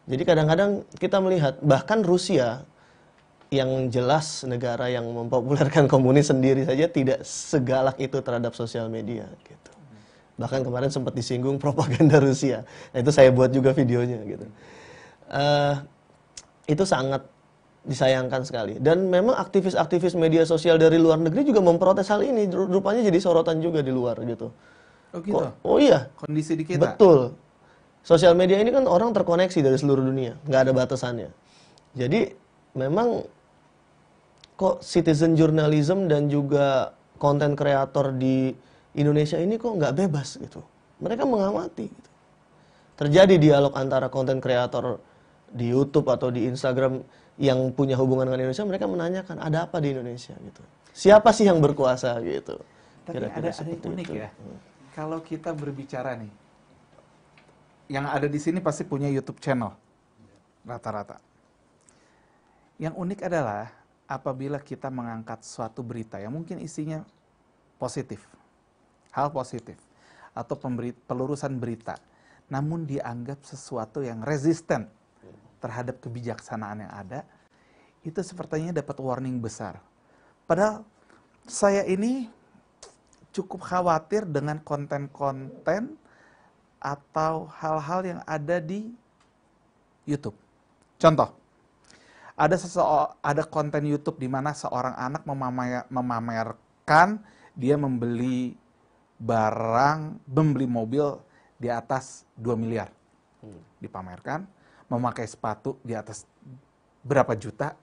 Speaker 3: Jadi kadang-kadang kita melihat bahkan Rusia yang jelas negara yang mempopulerkan komunis sendiri saja tidak segalak itu terhadap sosial media gitu. Bahkan kemarin sempat disinggung propaganda Rusia. Nah, itu saya buat juga videonya gitu. Itu sangat disayangkan sekali. Dan memang aktivis-aktivis media sosial dari luar negeri juga memprotes hal ini. Rupanya jadi sorotan juga di luar gitu.
Speaker 1: Oh gitu?
Speaker 3: Oh iya.
Speaker 1: Kondisi di kita?
Speaker 3: Betul. Sosial media ini kan orang terkoneksi dari seluruh dunia. Nggak ada batasannya. Jadi memang kok citizen journalism dan juga konten kreator di Indonesia ini kok nggak bebas gitu. Mereka mengamati gitu. Terjadi dialog antara konten kreator di YouTube atau di Instagram yang punya hubungan dengan Indonesia, mereka menanyakan ada apa di Indonesia gitu. Siapa sih yang berkuasa gitu.
Speaker 1: Tapi ada yang unik ya. Kalau kita berbicara nih, yang ada di sini pasti punya YouTube channel rata-rata. Yang unik adalah apabila kita mengangkat suatu berita yang mungkin isinya positif, hal positif, atau pelurusan berita, namun dianggap sesuatu yang resisten terhadap kebijaksanaan yang ada, itu sepertinya dapat warning besar. Padahal saya ini cukup khawatir dengan konten-konten atau hal-hal yang ada di YouTube. Contoh, ada konten YouTube di mana seorang anak memamerkan dia membeli mobil di atas 2 miliar. Dipamerkan, memakai sepatu di atas berapa juta,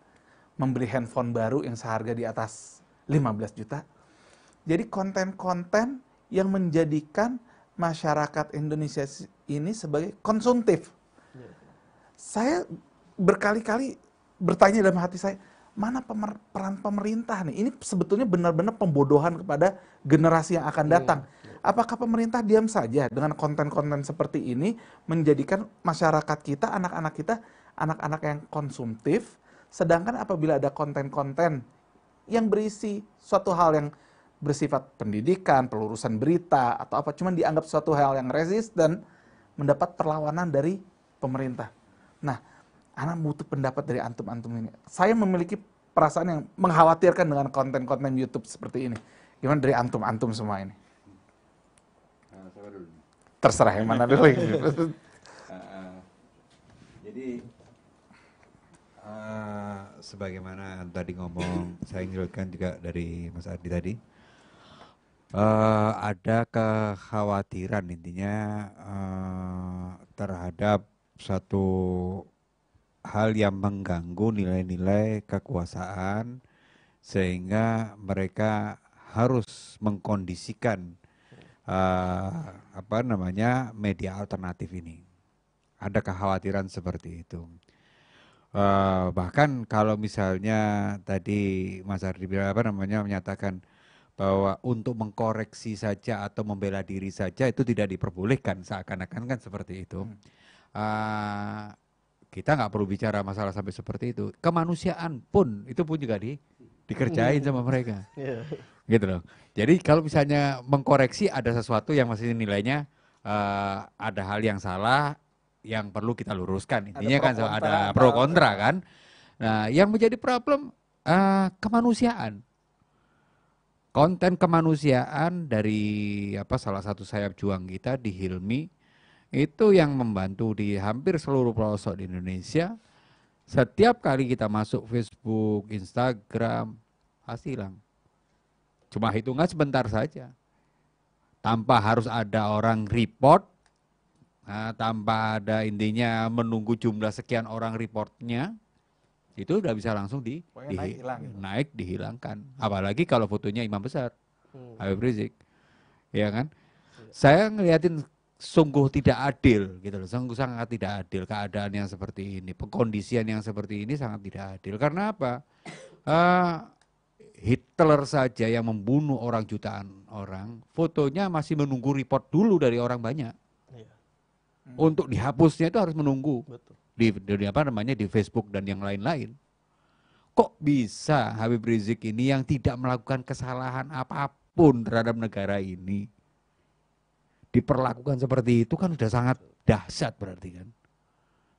Speaker 1: membeli handphone baru yang seharga di atas 15 juta. Jadi konten-konten yang menjadikan masyarakat Indonesia ini sebagai konsumtif. Saya berkali-kali bertanya dalam hati saya, mana peran pemerintah nih? Ini sebetulnya benar-benar pembodohan kepada generasi yang akan datang. Apakah pemerintah diam saja dengan konten-konten seperti ini menjadikan masyarakat kita, anak-anak kita, anak-anak yang konsumtif, sedangkan apabila ada konten-konten yang berisi suatu hal yang bersifat pendidikan, pelurusan berita, atau apa, cuman dianggap suatu hal yang resisten, mendapat perlawanan dari pemerintah. Nah, anak butuh pendapat dari antum-antum ini. Saya memiliki perasaan yang mengkhawatirkan dengan konten-konten YouTube seperti ini. Gimana dari antum-antum semua ini? Terserah yang mana dulu.
Speaker 2: Jadi sebagaimana tadi ngomong, saya ingatkan juga dari Mas Ardi tadi, ada kekhawatiran intinya terhadap satu hal yang mengganggu nilai-nilai kekuasaan, sehingga mereka harus mengkondisikan media alternatif ini. Ada kekhawatiran seperti itu. Bahkan kalau misalnya tadi Mas Ardi menyatakan bahwa untuk mengkoreksi saja atau membela diri saja itu tidak diperbolehkan, seakan-akan kan seperti itu. Kita nggak perlu bicara masalah sampai seperti itu. Kemanusiaan pun itu pun juga dikerjain sama mereka, gitu loh. Jadi kalau misalnya mengkoreksi ada sesuatu yang masih nilainya ada hal yang salah yang perlu kita luruskan. Intinya kan ada pro kontra kan. Nah, yang menjadi problem kemanusiaan. Konten kemanusiaan dari salah satu sayap juang kita di Hilmi itu yang membantu di hampir seluruh pelosok di Indonesia. Setiap kali kita masuk Facebook, Instagram, pasti hilang. Cuma hitungan sebentar saja. Tanpa harus ada orang report, tanpa ada intinya menunggu jumlah sekian orang reportnya, itu udah bisa langsung naik dihilangkan. Apalagi kalau fotonya imam besar, Habib Rizik, ya kan? Saya ngeliatin sungguh tidak adil, gitu loh. Sungguh sangat tidak adil keadaan yang seperti ini, pengkondisian yang seperti ini sangat tidak adil. Karena apa? Hitler saja yang membunuh jutaan orang, fotonya masih menunggu report dulu dari orang banyak. Untuk dihapusnya itu harus menunggu.
Speaker 3: Betul.
Speaker 2: Di Facebook dan yang lain-lain. Kok bisa Habib Rizik ini yang tidak melakukan kesalahan apapun terhadap negara ini diperlakukan seperti itu, kan sudah sangat dahsyat berarti kan.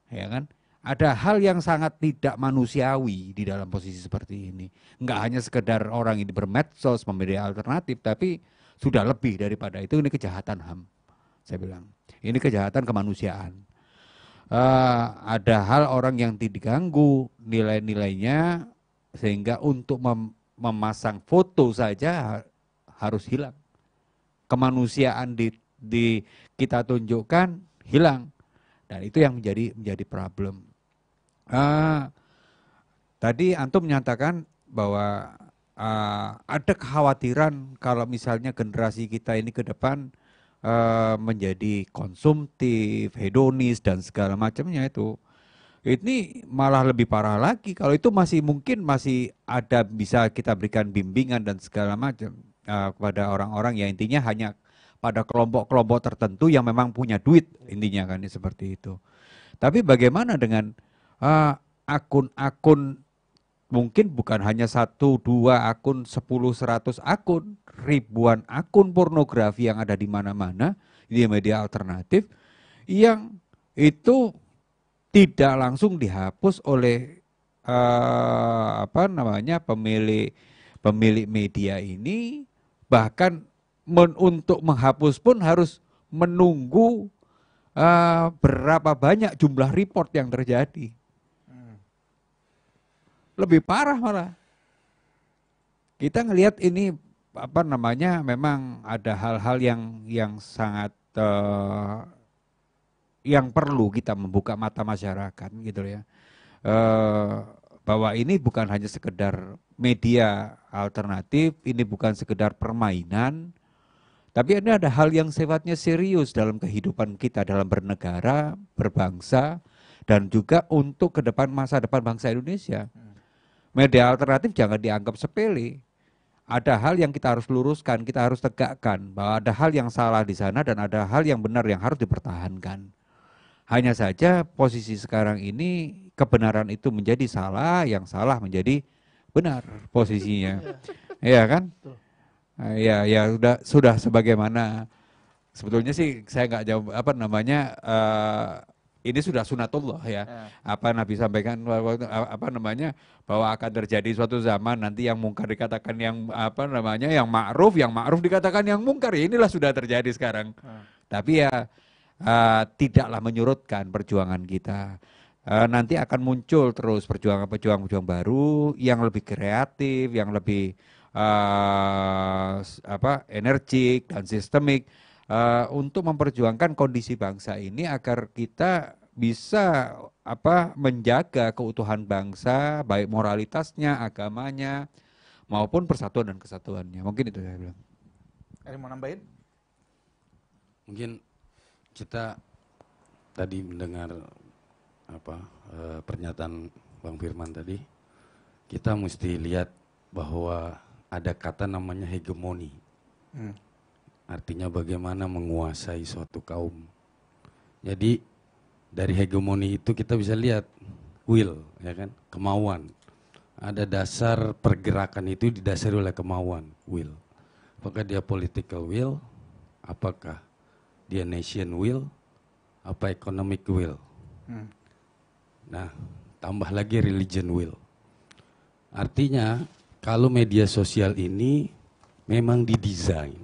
Speaker 2: Ya kan? Ada hal yang sangat tidak manusiawi di dalam posisi seperti ini. Enggak hanya sekedar orang ini bermedsos, memberi alternatif, tapi sudah lebih daripada itu, ini kejahatan HAM. Saya bilang, ini kejahatan kemanusiaan. Ada hal orang yang diganggu nilai-nilainya sehingga untuk memasang foto saja harus hilang. Kemanusiaan kita tunjukkan hilang, dan itu yang menjadi problem. Tadi antum menyatakan bahwa ada kekhawatiran kalau misalnya generasi kita ini ke depan menjadi konsumtif, hedonis dan segala macamnya itu. Ini malah lebih parah lagi. Kalau itu masih ada bisa kita berikan bimbingan dan segala macam kepada orang-orang yang intinya hanya pada kelompok-kelompok tertentu yang memang punya duit, intinya kan seperti itu. Tapi bagaimana dengan akun-akun, mungkin bukan hanya 1, 2 akun, 10, 100 akun, ribuan akun pornografi yang ada di mana-mana di media alternatif yang itu tidak langsung dihapus oleh pemilik media ini, bahkan untuk menghapus pun harus menunggu berapa banyak jumlah report yang terjadi. Lebih parah malah. Kita ngelihat ini memang ada hal-hal yang sangat yang perlu kita membuka mata masyarakat gitu ya. bahwa ini bukan hanya sekedar media alternatif, ini bukan sekedar permainan, tapi ini ada hal yang sifatnya serius dalam kehidupan kita dalam bernegara, berbangsa, dan juga untuk ke depan masa depan bangsa Indonesia. Media alternatif jangan dianggap sepele. Ada hal yang kita harus luruskan, kita harus tegakkan, bahwa ada hal yang salah di sana dan ada hal yang benar yang harus dipertahankan. Hanya saja posisi sekarang ini kebenaran itu menjadi salah, yang salah menjadi benar posisinya. Iya kan? Ya sudah sebagaimana sebetulnya sih saya nggak jawab ini sudah sunatullah ya. Apa Nabi sampaikan bahwa akan terjadi suatu zaman nanti yang mungkar dikatakan yang yang ma'ruf dikatakan yang mungkar. Ya, inilah sudah terjadi sekarang. Tapi ya tidaklah menyurutkan perjuangan kita. Nanti akan muncul terus perjuangan baru yang lebih kreatif, yang lebih energik dan sistemik untuk memperjuangkan kondisi bangsa ini agar kita bisa menjaga keutuhan bangsa, baik moralitasnya, agamanya, maupun persatuan dan kesatuannya. Mungkin itu saya bilang.
Speaker 1: Ada mau nambahin?
Speaker 5: Mungkin kita tadi mendengar pernyataan Bang Firman tadi, kita mesti lihat bahwa ada kata namanya hegemoni. Artinya bagaimana menguasai suatu kaum. Jadi dari hegemoni itu kita bisa lihat will, ya kan, kemauan. Ada dasar pergerakan itu didasari oleh kemauan, will. Apakah dia political will, apakah dia nation will, apa economic will. Nah, tambah lagi religion will. Artinya kalau media sosial ini memang didesain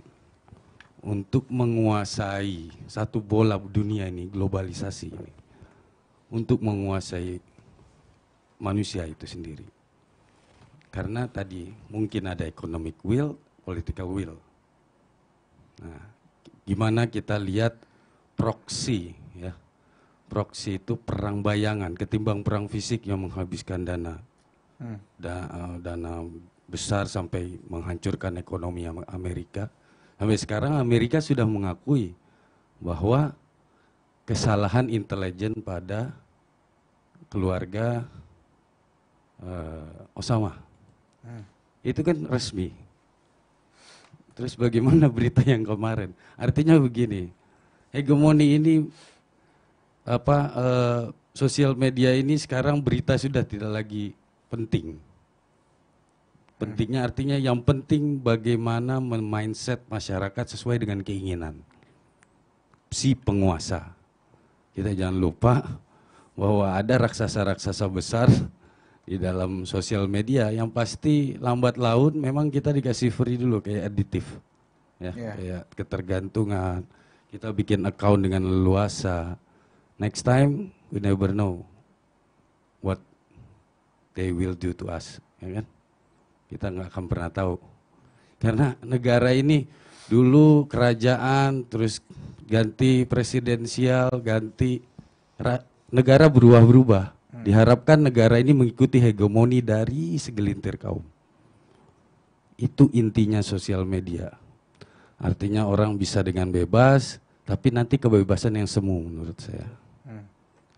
Speaker 5: untuk menguasai satu bola dunia ini, globalisasi ini, untuk menguasai manusia itu sendiri. Karena tadi mungkin ada economic will, political will. Nah, gimana kita lihat proksi, ya. Proksi itu perang bayangan, ketimbang perang fisik yang menghabiskan dana. Dana besar sampai menghancurkan ekonomi Amerika. Sampai sekarang Amerika sudah mengakui bahwa kesalahan intelijen pada keluarga Osama. Itu kan resmi. Terus bagaimana berita yang kemarin? Artinya begini, hegemoni ini sosial media ini sekarang berita sudah tidak lagi penting. Pentingnya artinya yang penting bagaimana mindset masyarakat sesuai dengan keinginan si penguasa. Kita jangan lupa bahwa ada raksasa-raksasa besar di dalam sosial media yang pasti lambat laun memang kita dikasih free dulu kayak aditif. Ya, kayak ketergantungan. Kita bikin account dengan leluasa. Next time we never know what they will do to us, ya kan? Kita nggak akan pernah tahu. Karena negara ini dulu kerajaan, terus ganti presidensial, ganti negara berubah-berubah. Diharapkan negara ini mengikuti hegemoni dari segelintir kaum. Itu intinya sosial media. Artinya orang bisa dengan bebas, tapi nanti kebebasan yang semu menurut saya.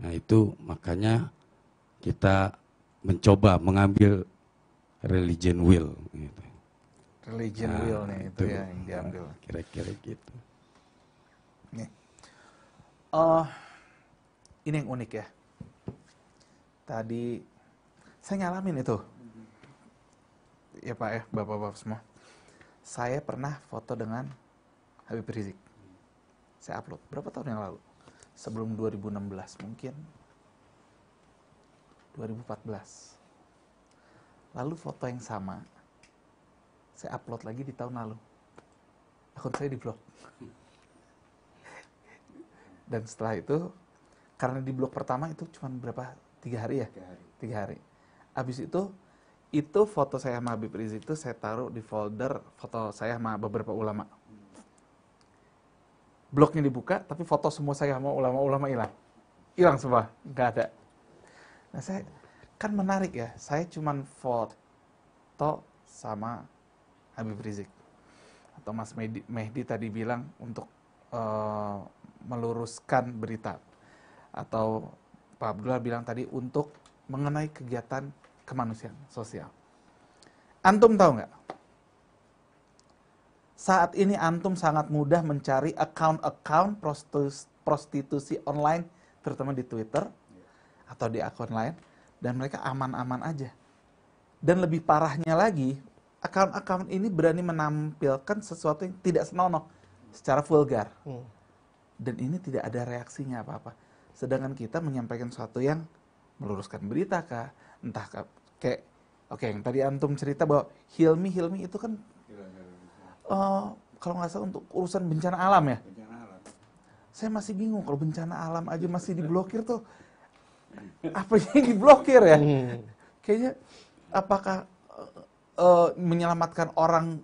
Speaker 5: Nah itu makanya kita mencoba mengambil religion will. Gitu.
Speaker 1: Religion will nih itu ya yang diambil.
Speaker 5: Kira-kira gitu.
Speaker 1: Nih. Ini yang unik ya. Tadi saya ngalamin itu. Ya Pak ya, Bapak-bapak semua. Saya pernah foto dengan Habib Rizik. Saya upload berapa tahun yang lalu? Sebelum 2016 mungkin 2014. Lalu foto yang sama saya upload lagi di tahun lalu. Akun saya diblok. Dan setelah itu karena di blok pertama itu cuma berapa? 3 hari ya? 3 hari. Habis itu foto saya sama Habib Rizik itu saya taruh di folder foto saya sama beberapa ulama. Bloknya dibuka, tapi foto semua saya sama ulama-ulama hilang. Hilang semua, nggak ada. Nah kan menarik ya, saya cuman foto sama Habib Rizik. Atau Mas Mehdi tadi bilang untuk meluruskan berita. Atau Pak Abdullah bilang tadi untuk mengenai kegiatan kemanusiaan sosial. Antum tahu nggak? Saat ini antum sangat mudah mencari account prostitusi online, terutama di Twitter atau di akun lain, dan mereka aman-aman aja. Dan lebih parahnya lagi, account ini berani menampilkan sesuatu yang tidak senonoh, secara vulgar. Dan ini tidak ada reaksinya apa-apa. Sedangkan kita menyampaikan sesuatu yang meluruskan berita kah, entah kayak, oke, yang tadi antum cerita bahwa Hilmi itu kan kalau nggak salah untuk urusan bencana alam ya. Saya masih bingung kalau bencana alam aja masih diblokir tuh, apa yang diblokir ya? Kayaknya apakah menyelamatkan orang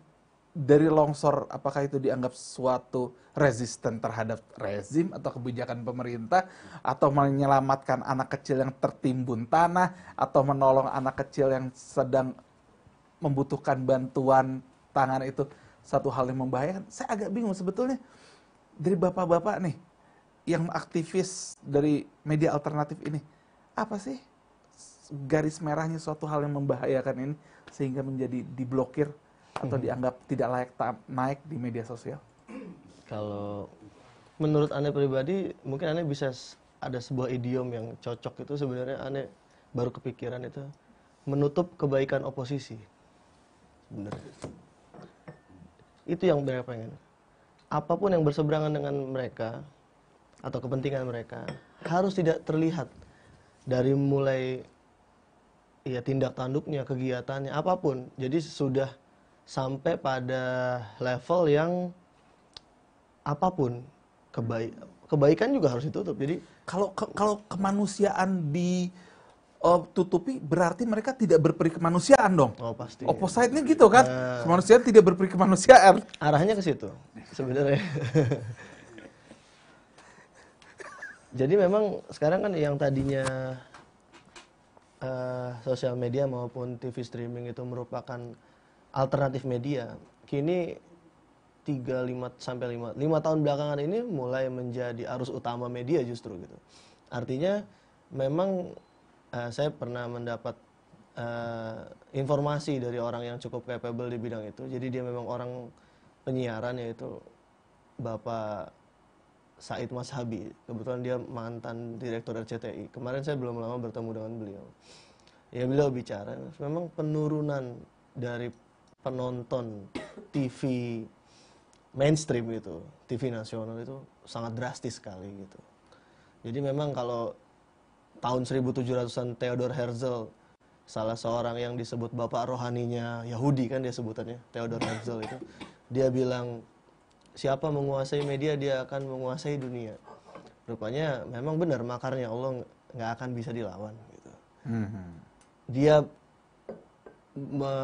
Speaker 1: dari longsor, apakah itu dianggap suatu resisten terhadap rezim atau kebijakan pemerintah, atau menyelamatkan anak kecil yang tertimbun tanah, atau menolong anak kecil yang sedang membutuhkan bantuan tangan, itu satu hal yang membahayakan. Saya agak bingung sebetulnya dari bapak-bapak nih yang aktivis dari media alternatif ini, apa sih garis merahnya suatu hal yang membahayakan ini sehingga menjadi diblokir atau dianggap tidak layak naik di media sosial?
Speaker 3: Kalau menurut Ane pribadi, mungkin Ane bisa ada sebuah idiom yang cocok, itu sebenarnya Ane baru kepikiran, itu menutup kebaikan oposisi. Sebenarnya itu yang mereka pengen. Apapun yang berseberangan dengan mereka atau kepentingan mereka harus tidak terlihat, dari mulai ya tindak tanduknya, kegiatannya, apapun. Jadi sudah sampai pada level yang apapun kebaikan juga harus ditutup. Jadi
Speaker 1: kalau kemanusiaan ditutupi, berarti mereka tidak berperi kemanusiaan dong.
Speaker 3: oh pasti.
Speaker 1: Opposite-nya gitu kan, kemanusiaan tidak berperi kemanusiaan.
Speaker 3: Arahnya ke situ sebenarnya. Jadi memang sekarang kan yang tadinya sosial media maupun TV streaming itu merupakan alternatif media, kini 5 tahun belakangan ini mulai menjadi arus utama media justru gitu. Artinya memang saya pernah mendapat informasi dari orang yang cukup capable di bidang itu. Jadi dia memang orang penyiaran, yaitu Bapak Said Mashabi. Kebetulan dia mantan direktur RCTI. Kemarin saya belum lama bertemu dengan beliau. Ya beliau bicara, memang penurunan dari penonton TV mainstream gitu, TV nasional itu sangat drastis sekali gitu. Jadi memang kalau tahun 1700-an Theodor Herzl, salah seorang yang disebut bapak rohaninya Yahudi kan dia sebutannya, Theodor Herzl itu, dia bilang siapa menguasai media dia akan menguasai dunia. Rupanya memang benar, makarnya Allah nggak akan bisa dilawan gitu. Dia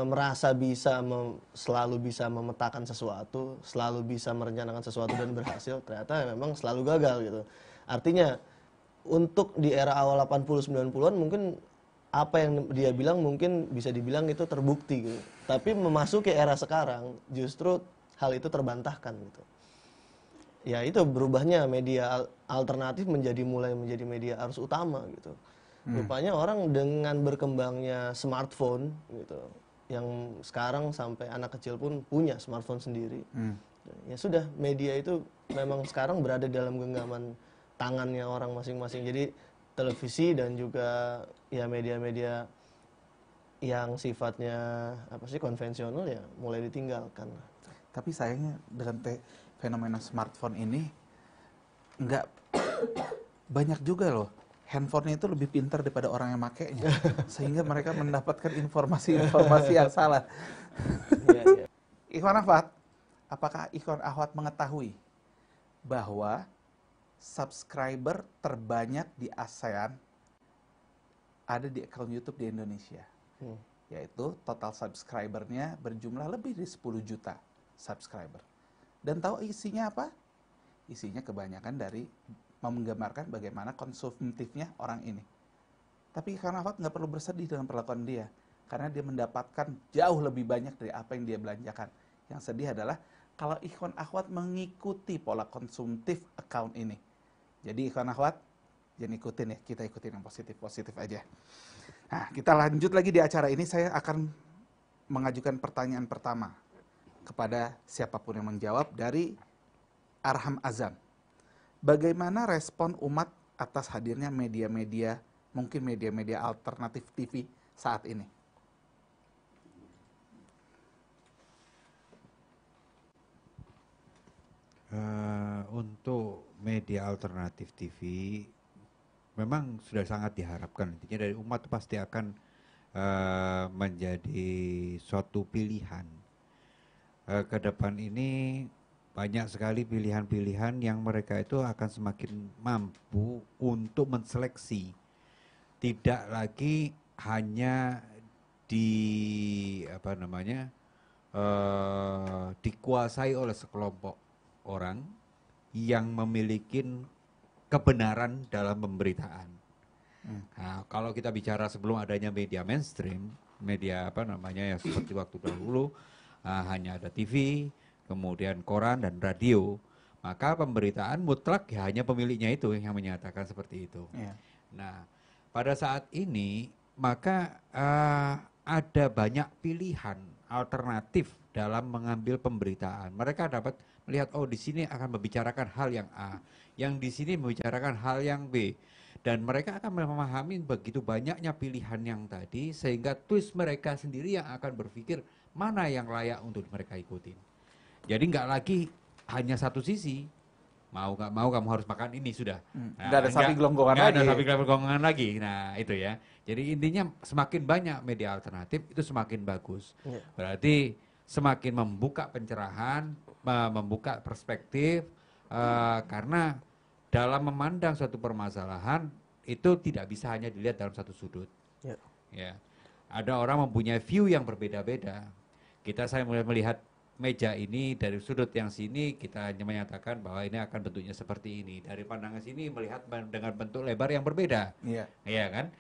Speaker 3: merasa selalu bisa memetakan sesuatu, selalu bisa merencanakan sesuatu dan berhasil, ternyata memang selalu gagal gitu. Artinya untuk di era awal 80-90-an mungkin apa yang dia bilang mungkin bisa dibilang itu terbukti gitu. Tapi memasuki era sekarang justru hal itu terbantahkan gitu. Ya itu berubahnya media alternatif mulai menjadi media arus utama gitu. Rupanya orang dengan berkembangnya smartphone gitu, yang sekarang sampai anak kecil pun punya smartphone sendiri. Ya sudah, media itu memang sekarang berada dalam genggaman tangannya orang masing-masing. Jadi televisi dan juga ya media-media yang sifatnya konvensional ya mulai ditinggalkan.
Speaker 1: Tapi sayangnya dengan fenomena smartphone ini nggak banyak juga loh. Handphonenya itu lebih pintar daripada orang yang makainya, sehingga mereka mendapatkan informasi-informasi yang salah. Ikhwan Akhwat, apakah Ikhwan Akhwat mengetahui bahwa subscriber terbanyak di ASEAN ada di akun YouTube di Indonesia? Yaitu total subscribernya berjumlah lebih dari 10 juta subscriber. Dan tahu isinya apa? Isinya kebanyakan dari menggambarkan bagaimana konsumtifnya orang ini. Tapi ikhwan akhwat nggak perlu bersedih dengan perlakuan dia, karena dia mendapatkan jauh lebih banyak dari apa yang dia belanjakan. Yang sedih adalah kalau ikhwan akhwat mengikuti pola konsumtif account ini. Jadi ikhwan akhwat, jangan ikutin ya, kita ikutin yang positif-positif aja. Nah, kita lanjut lagi di acara ini. Saya akan mengajukan pertanyaan pertama kepada siapapun yang menjawab dari Arham Azam. Bagaimana respon umat atas hadirnya media-media, mungkin media-media alternatif TV saat ini?
Speaker 2: Untuk media alternatif TV memang sudah sangat diharapkan. Intinya dari umat pasti akan menjadi suatu pilihan. Ke depan ini banyak sekali pilihan-pilihan yang mereka itu akan semakin mampu untuk menseleksi. Tidak lagi hanya dikuasai oleh sekelompok orang yang memiliki kebenaran dalam pemberitaan. Nah, kalau kita bicara sebelum adanya media mainstream, media yang seperti waktu dahulu hanya ada TV, kemudian koran dan radio, maka pemberitaan mutlak ya hanya pemiliknya itu yang menyatakan seperti itu.
Speaker 1: Yeah.
Speaker 2: Nah, pada saat ini maka ada banyak pilihan alternatif dalam mengambil pemberitaan. Mereka dapat melihat, oh di sini akan membicarakan hal yang A, yang di sini membicarakan hal yang B, dan mereka akan memahami begitu banyaknya pilihan yang tadi sehingga twist mereka sendiri yang akan berpikir mana yang layak untuk mereka ikutin. Jadi nggak lagi hanya satu sisi, mau nggak mau kamu harus makan ini sudah. Nah,
Speaker 1: nggak ada sapi gelonggongan
Speaker 2: nggak
Speaker 1: lagi.
Speaker 2: ada sapi gelonggongan lagi. Nah itu ya. Jadi intinya semakin banyak media alternatif itu semakin bagus. Berarti semakin membuka pencerahan, membuka perspektif, karena dalam memandang suatu permasalahan itu tidak bisa hanya dilihat dalam satu sudut. Ya. Ada orang mempunyai view yang berbeda-beda. Saya mulai melihat meja ini dari sudut yang sini, kita hanya menyatakan bahwa ini akan bentuknya seperti ini. Dari pandangan sini melihat dengan bentuk lebar yang berbeda. Iya kan?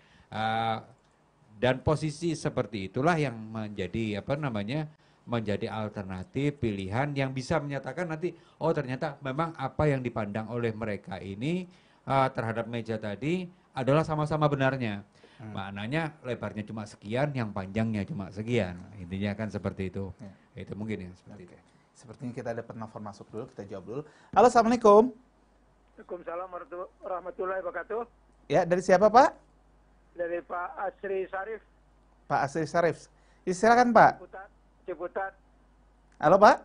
Speaker 2: Dan posisi seperti itulah yang menjadi menjadi alternatif pilihan yang bisa menyatakan nanti, oh ternyata memang apa yang dipandang oleh mereka ini terhadap meja tadi adalah sama-sama benarnya. Maknanya lebarnya cuma sekian, yang panjangnya cuma sekian. Intinya kan seperti itu. Itu mungkin ya seperti itu.
Speaker 1: Sepertinya kita ada penelpon masuk dulu, kita jawab dulu. Halo, Assalamualaikum.
Speaker 7: Waalaikumsalam warahmatullahi wabarakatuh.
Speaker 1: Ya, dari siapa Pak?
Speaker 7: Dari Pak Asri Sarif.
Speaker 1: Pak Asri Sarif. Silakan Pak.
Speaker 7: Ciputat.
Speaker 1: Halo Pak.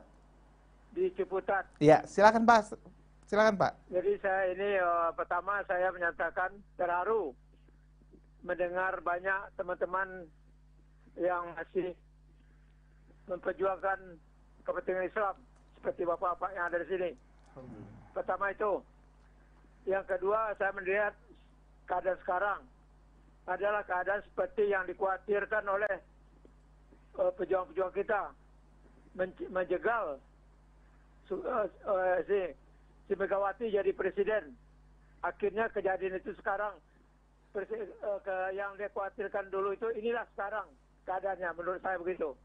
Speaker 7: Di Ciputat.
Speaker 1: Ya, silakan Pak. Silakan Pak.
Speaker 7: Jadi saya ini pertama saya menyatakan terharu mendengar banyak teman-teman yang masih memperjuangkan kepentingan Islam seperti bapak-bapak yang ada di sini. Pertama itu. Yang kedua, saya melihat keadaan sekarang adalah keadaan seperti yang dikhawatirkan oleh pejuang-pejuang kita, menjegal si Megawati jadi presiden. Akhirnya kejadian itu sekarang yang dia khawatirkan dulu itu inilah sekarang keadaannya, menurut saya begitu.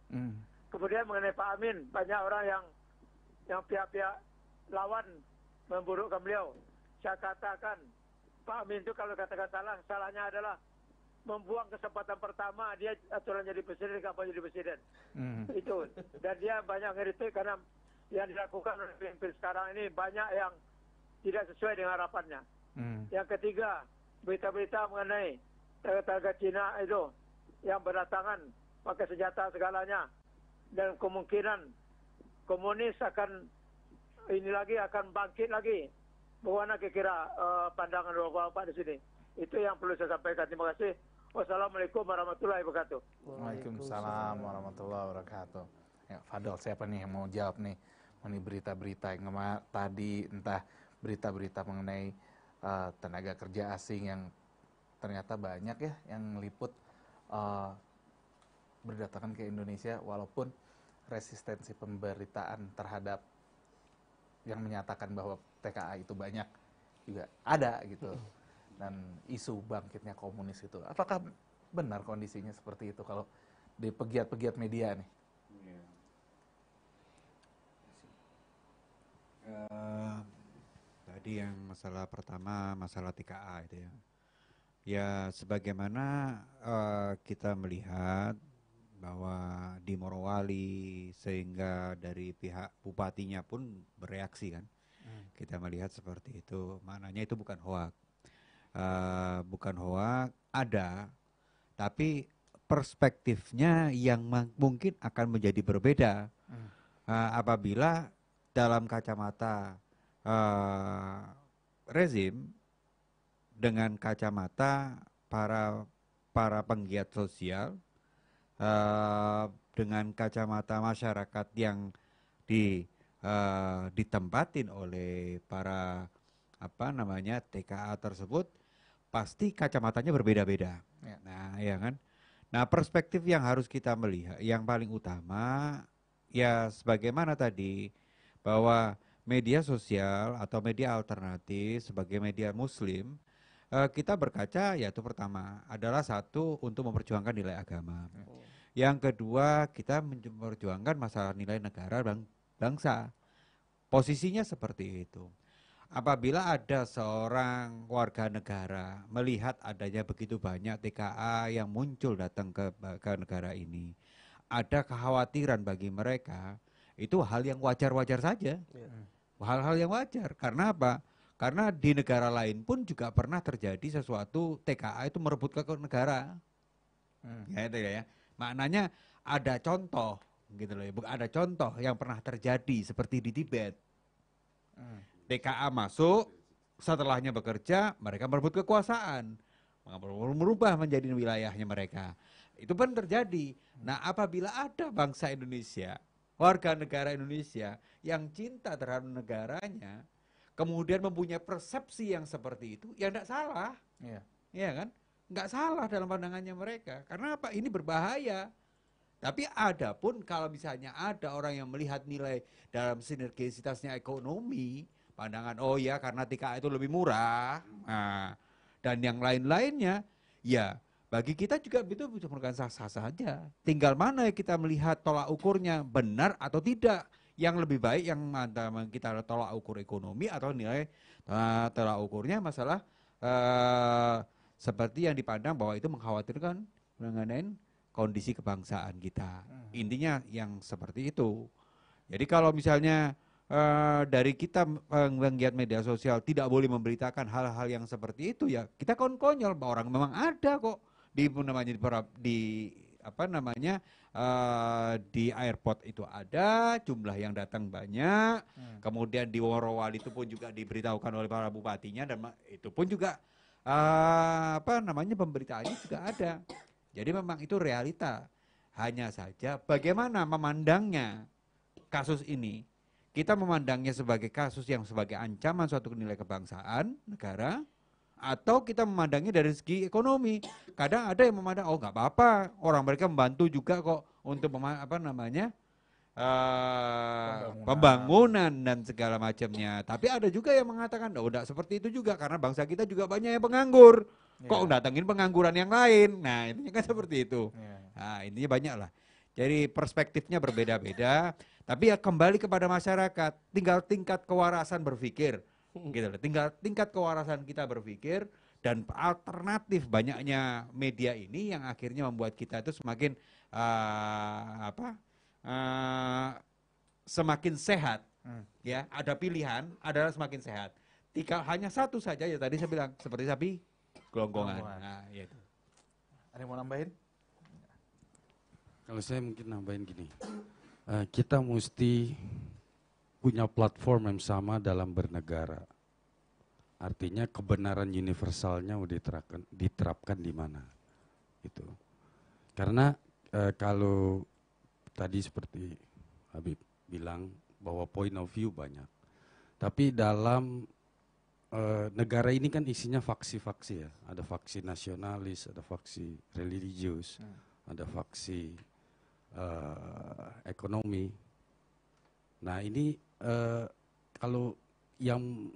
Speaker 7: Kemudian mengenai Pak Amin, banyak orang yang pihak-pihak lawan memburukkan beliau. Saya katakan Pak Amin itu kalau katakan salahnya adalah membuang kesempatan pertama dia aturan jadi presiden, kapan jadi presiden. Itu. Dan dia banyak ngeritik karena yang dilakukan oleh pemimpin sekarang ini banyak yang tidak sesuai dengan harapannya. Yang ketiga, berita-berita mengenai tenaga Cina itu yang berdatangan pakai senjata segalanya, dan kemungkinan komunis akan akan bangkit lagi. Bagaimana kira-kira pandangan bapak-bapak di sini? Itu yang perlu saya sampaikan. Terima kasih. Wassalamualaikum warahmatullahi wabarakatuh.
Speaker 1: Waalaikumsalam warahmatullahi wabarakatuh. Ya, Fadol, siapa nih yang mau jawab nih? Ini berita-berita yang tadi, entah berita-berita mengenai tenaga kerja asing yang ternyata banyak ya yang liput berdatangan ke Indonesia, walaupun resistensi pemberitaan terhadap yang menyatakan bahwa TKA itu banyak juga ada gitu. dan isu bangkitnya komunis itu. Apakah benar kondisinya seperti itu kalau di pegiat-pegiat media nih?
Speaker 2: Tadi yang masalah pertama, masalah TKA itu ya. Ya sebagaimana kita melihat bahwa di Morowali sehingga dari pihak bupatinya pun bereaksi kan. Kita melihat seperti itu. Maknanya itu bukan hoak. Bukan hoak, ada. Tapi perspektifnya yang mungkin akan menjadi berbeda. Apabila dalam kacamata rezim dengan kacamata para penggiat sosial, dengan kacamata masyarakat yang ditempatin oleh para TKA tersebut, pasti kacamatanya berbeda-beda.
Speaker 1: Ya.
Speaker 2: Nah, ya kan. Nah, perspektif yang harus kita melihat, yang paling utama, ya sebagaimana tadi bahwa media sosial atau media alternatif sebagai media Muslim, kita berkaca yaitu pertama adalah satu untuk memperjuangkan nilai agama. Yang kedua kita memperjuangkan masalah nilai negara dan bangsa. Posisinya seperti itu. Apabila ada seorang warga negara melihat adanya begitu banyak TKA yang muncul datang ke negara ini, ada kekhawatiran bagi mereka, itu hal yang wajar-wajar saja. Hal-hal yang wajar. Karena apa? Karena di negara lain pun juga pernah terjadi sesuatu TKA itu merebut ke negara. Ya, itu ya. Maknanya ada contoh gitu loh. Ada contoh yang pernah terjadi seperti di Tibet. TKA masuk, setelahnya bekerja, mereka merebut kekuasaan, merubah menjadi wilayahnya mereka. Itu pun terjadi. Nah, apabila ada bangsa Indonesia, warga negara Indonesia yang cinta terhadap negaranya, kemudian mempunyai persepsi yang seperti itu, ya tidak salah. Iya kan? Nggak salah dalam pandangannya mereka. Karena apa? Ini berbahaya. Tapi ada pun kalau misalnya ada orang yang melihat nilai dalam sinergisitasnya ekonomi, pandangan oh ya karena TKA itu lebih murah, nah, dan yang lain-lainnya, ya bagi kita juga itu bukan sah-sah saja. Tinggal mana kita melihat tolak ukurnya benar atau tidak. Yang lebih baik yang kita tolak ukur ekonomi atau nilai tolak ukurnya masalah seperti yang dipandang bahwa itu mengkhawatirkan mengenai kondisi kebangsaan kita. Intinya yang seperti itu. Jadi kalau misalnya dari kita penggiat media sosial tidak boleh memberitakan hal-hal yang seperti itu, ya kita konyol bahwa orang memang ada kok di airport itu ada, jumlah yang datang banyak. Kemudian di Morowali itu pun juga diberitahukan oleh para bupatinya dan itu pun juga pemberitaannya juga ada. Jadi memang itu realita. Hanya saja bagaimana memandangnya kasus ini. Kita memandangnya sebagai kasus yang sebagai ancaman suatu nilai kebangsaan negara, atau kita memandangnya dari segi ekonomi. Kadang ada yang memandang oh nggak apa-apa, orang mereka membantu juga kok untuk pembangunan dan segala macamnya. Tapi ada juga yang mengatakan oh udah seperti itu juga karena bangsa kita juga banyak yang penganggur. Kok datangin pengangguran yang lain? Nah, intinya kan seperti itu. Nah, intinya banyak lah. Jadi perspektifnya berbeda-beda, tapi ya kembali kepada masyarakat, tinggal tingkat kewarasan berpikir. Gitu loh. Tinggal tingkat kewarasan kita berpikir dan alternatif banyaknya media ini yang akhirnya membuat kita itu semakin semakin sehat. Ya, ada pilihan adalah semakin sehat. Hanya satu saja ya tadi saya bilang seperti sapi gelonggongan. Nah, itu.
Speaker 1: Ada yang mau nambahin?
Speaker 5: Kalau saya mungkin nambahin gini, kita mesti punya platform yang sama dalam bernegara. Artinya kebenaran universalnya mau diterapkan di mana, gitu. Karena kalau tadi seperti Habib bilang bahwa point of view banyak, tapi dalam negara ini kan isinya faksi-faksi ya, ada faksi nasionalis, ada faksi religius, ada faksi ekonomi. Nah ini kalau yang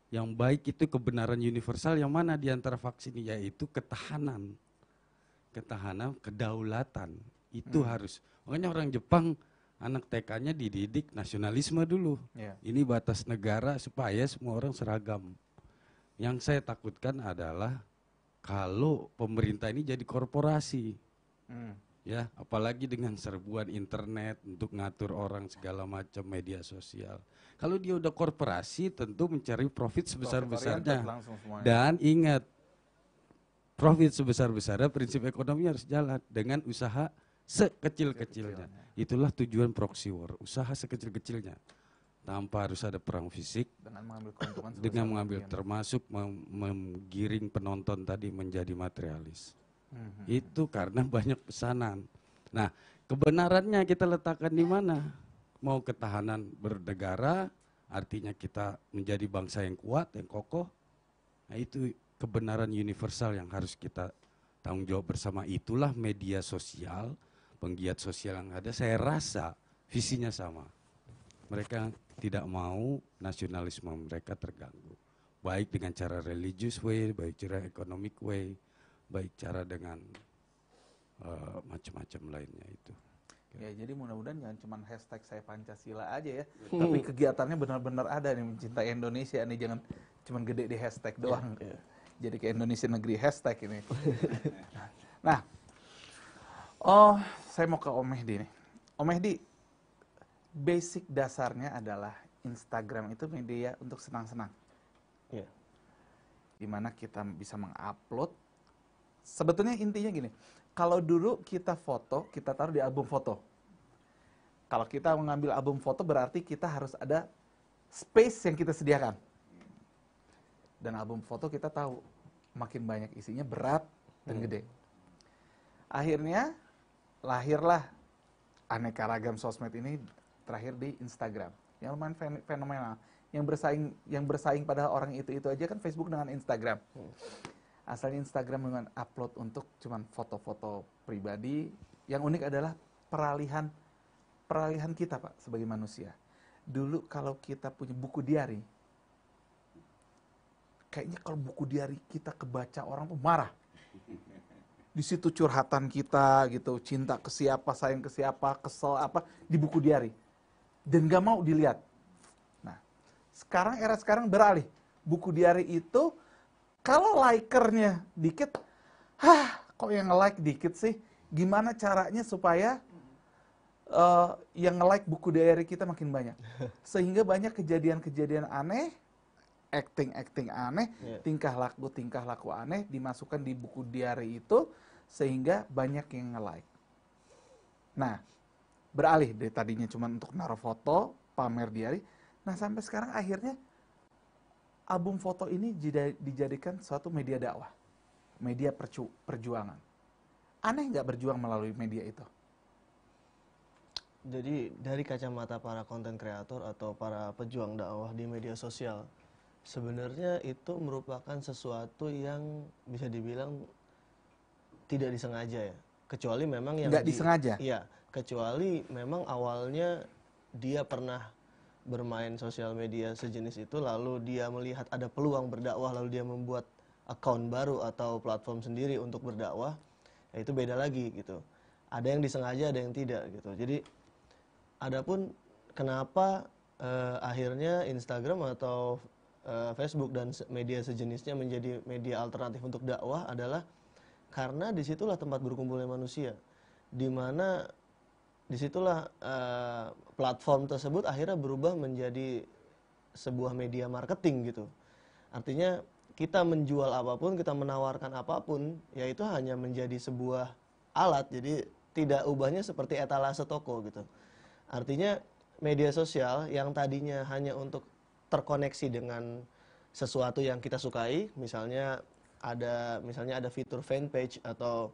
Speaker 5: Yang baik itu kebenaran universal yang mana di antara vaksin ini? Yaitu ketahanan. Ketahanan, kedaulatan. Itu harus. Makanya orang Jepang anak TK-nya dididik nasionalisme dulu. Ini batas negara supaya semua orang seragam. Yang saya takutkan adalah kalau pemerintah ini jadi korporasi. Ya, apalagi dengan serbuan internet untuk ngatur orang segala macam media sosial. Kalau dia udah korporasi tentu mencari profit sebesar-besarnya. Dan ingat, profit sebesar-besarnya prinsip ekonomi harus jalan dengan usaha sekecil-kecilnya. Itulah tujuan proxy war, usaha sekecil-kecilnya. Tanpa harus ada perang fisik, dengan mengambil termasuk menggiring penonton tadi menjadi materialis. Itu karena banyak pesanan. Nah, kebenarannya kita letakkan di mana? Mau ketahanan bernegara, artinya kita menjadi bangsa yang kuat, yang kokoh. Nah, itu kebenaran universal yang harus kita tanggung jawab bersama. Itulah media sosial, penggiat sosial yang ada. Saya rasa visinya sama. Mereka tidak mau nasionalisme mereka terganggu. Baik dengan cara religious way, baik cara economic way, baik cara dengan macam-macam lainnya itu.
Speaker 1: Ya, jadi mudah-mudahan jangan cuma hashtag saya Pancasila aja ya, tapi kegiatannya benar-benar ada nih, mencintai Indonesia nih, jangan cuma gede di hashtag doang. Jadi kayak Indonesia negeri hashtag ini. Nah, saya mau ke Om Mehdi nih. Om Mehdi, basic dasarnya adalah Instagram itu media untuk senang-senang. Dimana kita bisa mengupload. Sebetulnya intinya gini, kalau dulu kita foto, kita taruh di album foto. Kalau kita mengambil album foto berarti kita harus ada space yang kita sediakan. Dan album foto kita tahu, makin banyak isinya berat dan gede. Akhirnya lahirlah aneka ragam sosmed ini terakhir di Instagram. Yang lumayan fenomenal. Yang bersaing pada orang itu aja kan Facebook dengan Instagram. Asalnya Instagram dengan upload untuk cuman foto-foto pribadi. Yang unik adalah peralihan kita, Pak, sebagai manusia. Dulu kalau kita punya buku diari, kayaknya kalau buku diari kita kebaca orang tuh marah. Di situ curhatan kita gitu, cinta ke siapa, sayang ke siapa, kesel apa, di buku diari. Dan gak mau dilihat. Nah, era sekarang beralih. Buku diari itu kalau likernya dikit, kok yang nge-like dikit sih? Gimana caranya supaya yang nge-like buku diary kita makin banyak? Sehingga banyak kejadian-kejadian aneh, acting aneh, tingkah laku aneh dimasukkan di buku diary itu, sehingga banyak yang nge-like. Nah, beralih dari tadinya cuma untuk naruh foto, pamer diary, nah sampai sekarang akhirnya album foto ini dijadikan suatu media dakwah, media perjuangan. Aneh nggak berjuang melalui media itu?
Speaker 3: Jadi dari kacamata para konten kreator atau para pejuang dakwah di media sosial, sebenarnya itu merupakan sesuatu yang bisa dibilang tidak disengaja ya. Kecuali memang yang
Speaker 1: nggak disengaja?
Speaker 3: Iya, kecuali memang awalnya dia pernah bermain sosial media sejenis itu, lalu dia melihat ada peluang berdakwah, lalu dia membuat account baru atau platform sendiri untuk berdakwah, ya itu beda lagi gitu. Ada yang disengaja, ada yang tidak gitu. Jadi, adapun kenapa akhirnya Instagram atau Facebook dan media sejenisnya menjadi media alternatif untuk dakwah adalah karena disitulah tempat berkumpulnya manusia, di mana disitulah platform tersebut akhirnya berubah menjadi sebuah media marketing gitu. Artinya kita menjual apapun, kita menawarkan apapun, ya itu hanya menjadi sebuah alat. Jadi tidak ubahnya seperti etalase toko gitu. Artinya media sosial yang tadinya hanya untuk terkoneksi dengan sesuatu yang kita sukai, misalnya ada fitur fanpage atau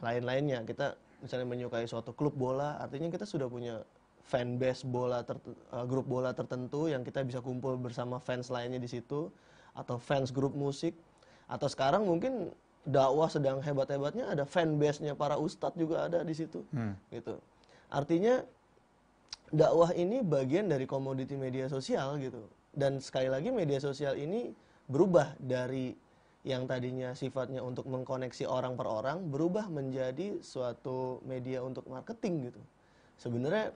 Speaker 3: lain-lainnya. Kita misalnya menyukai suatu klub bola, artinya kita sudah punya fanbase bola, grup bola tertentu yang kita bisa kumpul bersama fans lainnya di situ, atau fans grup musik, atau sekarang mungkin dakwah sedang hebat-hebatnya ada fanbase-nya para ustadz juga ada di situ, gitu. Artinya dakwah ini bagian dari komoditi media sosial gitu. Dan sekali lagi media sosial ini berubah dari yang tadinya sifatnya untuk mengkoneksi orang per orang, berubah menjadi suatu media untuk marketing gitu. Sebenarnya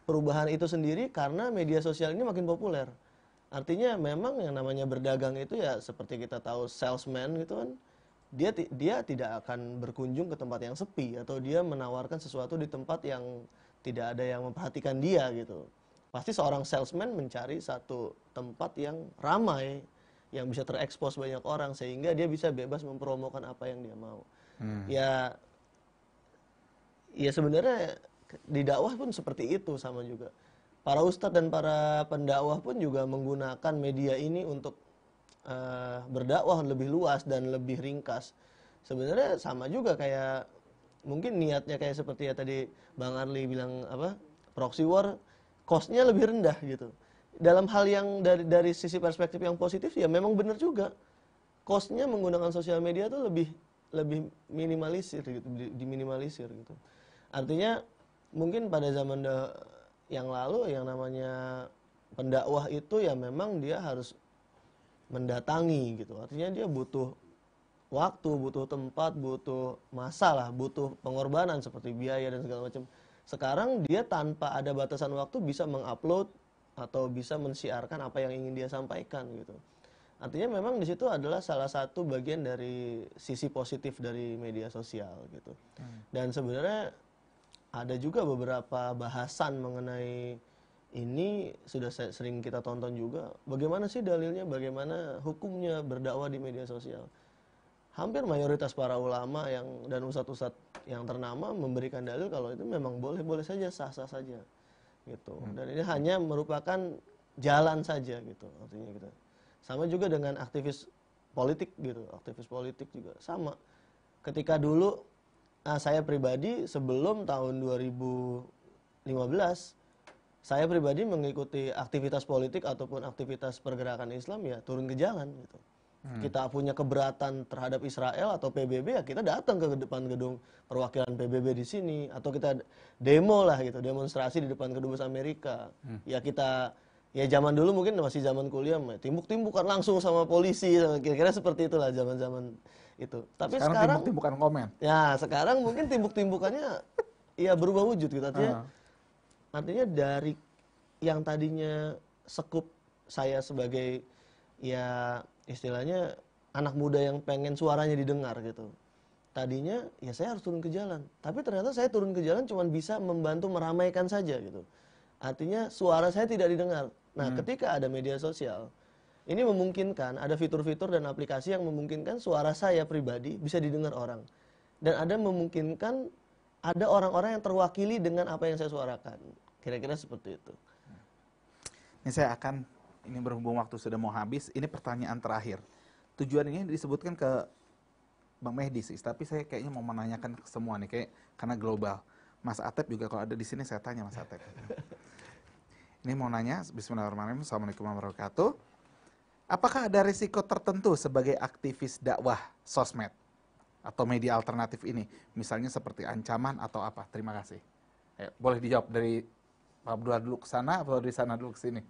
Speaker 3: perubahan itu sendiri karena media sosial ini makin populer. Artinya memang yang namanya berdagang itu ya seperti kita tahu salesman gitu kan, dia tidak akan berkunjung ke tempat yang sepi atau dia menawarkan sesuatu di tempat yang tidak ada yang memperhatikan dia gitu. Pasti seorang salesman mencari satu tempat yang ramai, yang bisa terekspos banyak orang sehingga dia bisa bebas mempromokan apa yang dia mau. Ya sebenarnya di dakwah pun seperti itu sama juga. Para ustadz dan para pendakwah pun juga menggunakan media ini untuk berdakwah lebih luas dan lebih ringkas. Sebenarnya sama juga kayak mungkin niatnya kayak seperti ya tadi Bang Arli bilang apa, proxy war cost-nya lebih rendah gitu. Dalam hal yang dari sisi perspektif yang positif ya memang benar juga. Cost-nya menggunakan sosial media tuh lebih minimalisir gitu, diminimalisir gitu. Artinya mungkin pada zaman yang lalu yang namanya pendakwah itu ya memang dia harus mendatangi gitu. Artinya dia butuh waktu, butuh tempat, butuh masa lah, butuh pengorbanan seperti biaya dan segala macam. Sekarang dia tanpa ada batasan waktu bisa mengupload atau bisa mensiarkan apa yang ingin dia sampaikan gitu. Artinya memang di situ adalah salah satu bagian dari sisi positif dari media sosial gitu. Dan sebenarnya ada juga beberapa bahasan mengenai ini sudah sering kita tonton juga. Bagaimana sih dalilnya, bagaimana hukumnya berdakwah di media sosial. Hampir mayoritas para ulama dan ustadz-ustadz yang ternama memberikan dalil kalau itu memang boleh-boleh saja, sah-sah saja gitu. Dan ini hanya merupakan jalan saja gitu artinya gitu. Sama juga dengan aktivis politik gitu. Aktivis politik juga sama. Ketika dulu saya pribadi sebelum tahun 2015 saya pribadi mengikuti aktivitas politik ataupun aktivitas pergerakan Islam ya turun ke jalan gitu. Kita punya keberatan terhadap Israel atau PBB ya kita datang ke depan gedung perwakilan PBB di sini atau kita demo lah gitu, demonstrasi di depan kedubes Amerika. Ya kita ya zaman dulu mungkin masih zaman kuliah timbuk-timbukan langsung sama polisi kira-kira seperti itulah zaman-zaman itu. Tapi sekarang
Speaker 1: timbuk-timbukan komen.
Speaker 3: Ya, sekarang mungkin timbuk-timbukannya ya berubah wujud gitu. Artinya dari yang tadinya sekup saya sebagai ya istilahnya anak muda yang pengen suaranya didengar gitu. Tadinya ya saya harus turun ke jalan. Tapi ternyata saya turun ke jalan cuma bisa membantu meramaikan saja gitu. Artinya suara saya tidak didengar. Nah, ketika ada media sosial, ini memungkinkan ada fitur-fitur dan aplikasi yang memungkinkan suara saya pribadi bisa didengar orang. Dan ada memungkinkan ada orang-orang yang terwakili dengan apa yang saya suarakan. Kira-kira seperti itu.
Speaker 1: Ini berhubung waktu sudah mau habis, ini pertanyaan terakhir. Tujuan ini disebutkan ke Bang Mehdi sih, tapi saya kayaknya mau menanyakan ke semua nih, kayak karena global. Mas Atep juga kalau ada di sini saya tanya Mas Atep. Ini mau nanya, Bismillahirrahmanirrahim, Assalamualaikum warahmatullahi wabarakatuh. Apakah ada risiko tertentu sebagai aktivis dakwah sosmed atau media alternatif ini? Misalnya seperti ancaman atau apa? Terima kasih. Boleh dijawab dari Pak Abdullah dulu ke sana atau dari sana dulu ke sini?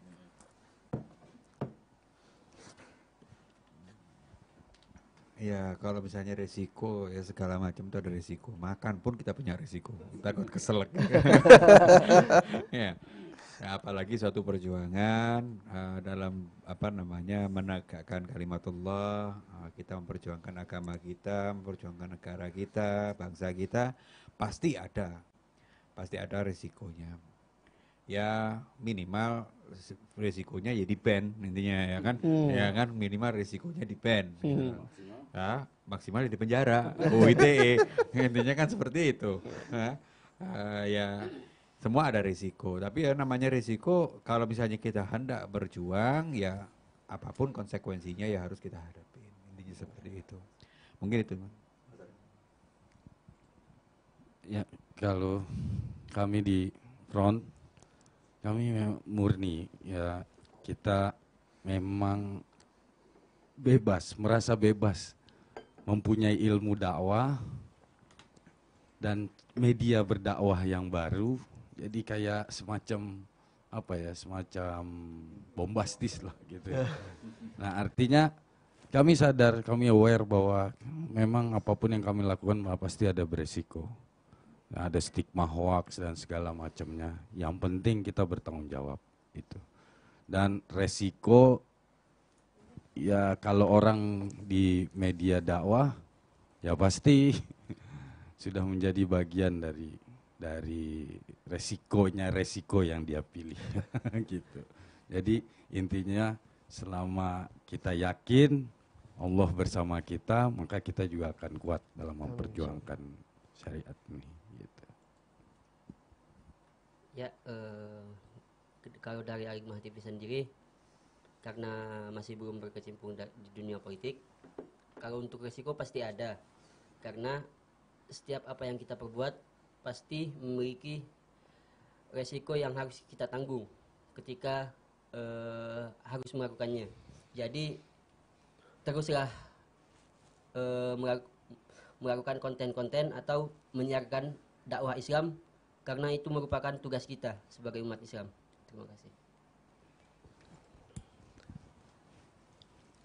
Speaker 2: Ya kalau misalnya resiko ya segala macam itu ada resiko. Makan pun kita punya resiko. Takut keselak. Ya. Ya, apalagi suatu perjuangan dalam menegakkan kalimatullah, kita memperjuangkan agama kita, memperjuangkan negara kita, bangsa kita, pasti ada risikonya. Ya minimal risikonya ya di-ban intinya ya kan, ya kan minimal risikonya di-ban. Ya, maksimal di penjara, UITE, intinya kan seperti itu. Ya. Semua ada risiko, tapi ya namanya risiko kalau misalnya kita hendak berjuang ya apapun konsekuensinya ya harus kita hadapi. Intinya seperti itu. Mungkin itu.
Speaker 5: Ya, kalau kami di front, kami murni ya kita memang bebas, merasa bebas mempunyai ilmu dakwah dan media berdakwah yang baru. Jadi kayak semacam apa ya, semacam bombastis lah gitu ya. Nah artinya kami sadar, kami aware bahwa memang apapun yang kami lakukan pasti ada beresiko. Nah, ada stigma hoax dan segala macamnya. Yang penting kita bertanggung jawab itu. Dan resiko ya kalau orang di media dakwah ya pasti sudah menjadi bagian dari resiko yang dia pilih gitu. Jadi intinya selama kita yakin Allah bersama kita, maka kita juga akan kuat dalam memperjuangkan syariat ini. Gitu.
Speaker 4: Ya, kalau dari Al-Hikmah TV sendiri, karena masih belum berkecimpung di dunia politik, kalau untuk resiko pasti ada. Karena setiap apa yang kita perbuat pasti memiliki resiko yang harus kita tanggung ketika harus melakukannya. Jadi teruslah melakukan konten-konten atau menyiarkan dakwah Islam karena itu merupakan tugas kita sebagai umat Islam. Terima kasih.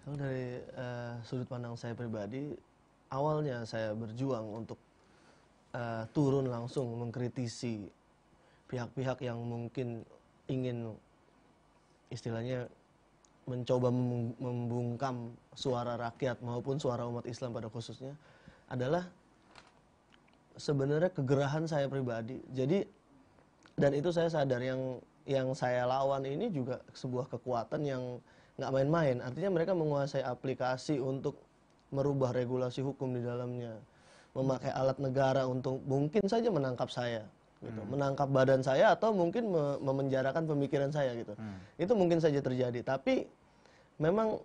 Speaker 3: Kalau dari sudut pandang saya pribadi, awalnya saya berjuang untuk turun langsung mengkritisi pihak-pihak yang mungkin ingin istilahnya mencoba membungkam suara rakyat maupun suara umat Islam pada khususnya adalah sebenarnya kegerahan saya pribadi. Jadi dan itu saya sadar yang saya lawan ini juga sebuah kekuatan yang nggak main-main. Artinya mereka menguasai aplikasi untuk merubah regulasi hukum di dalamnya, memakai alat negara untuk mungkin saja menangkap saya. Gitu. Menangkap badan saya atau mungkin memenjarakan pemikiran saya gitu. Itu mungkin saja terjadi, tapi memang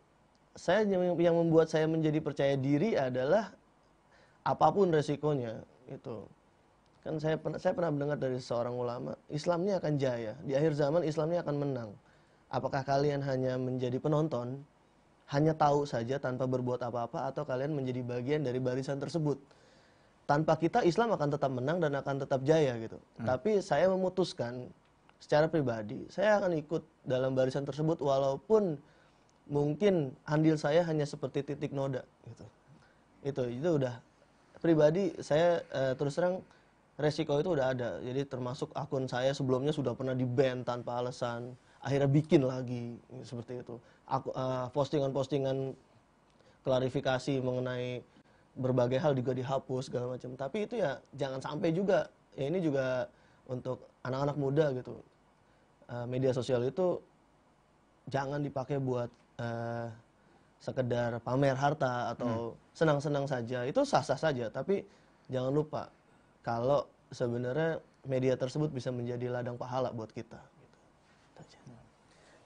Speaker 3: saya yang membuat saya menjadi percaya diri adalah apapun resikonya itu. Kan saya pernah mendengar dari seorang ulama, Islam ini akan jaya, di akhir zaman Islam ini akan menang. Apakah kalian hanya menjadi penonton, hanya tahu saja tanpa berbuat apa-apa, atau kalian menjadi bagian dari barisan tersebut? Tanpa kita Islam akan tetap menang dan akan tetap jaya gitu. Tapi saya memutuskan secara pribadi saya akan ikut dalam barisan tersebut walaupun mungkin andil saya hanya seperti titik noda gitu. Itu udah pribadi saya terus terang resiko itu udah ada. Jadi termasuk akun saya sebelumnya sudah pernah di-ban tanpa alasan, akhirnya bikin lagi seperti itu. Postingan-postingan klarifikasi mengenai berbagai hal juga dihapus segala macam. Tapi itu ya jangan sampai juga. Ya ini juga untuk anak-anak muda gitu. Media sosial itu jangan dipakai buat sekedar pamer harta atau senang-senang saja. Itu sah-sah saja, tapi jangan lupa kalau sebenarnya media tersebut bisa menjadi ladang pahala buat kita gitu.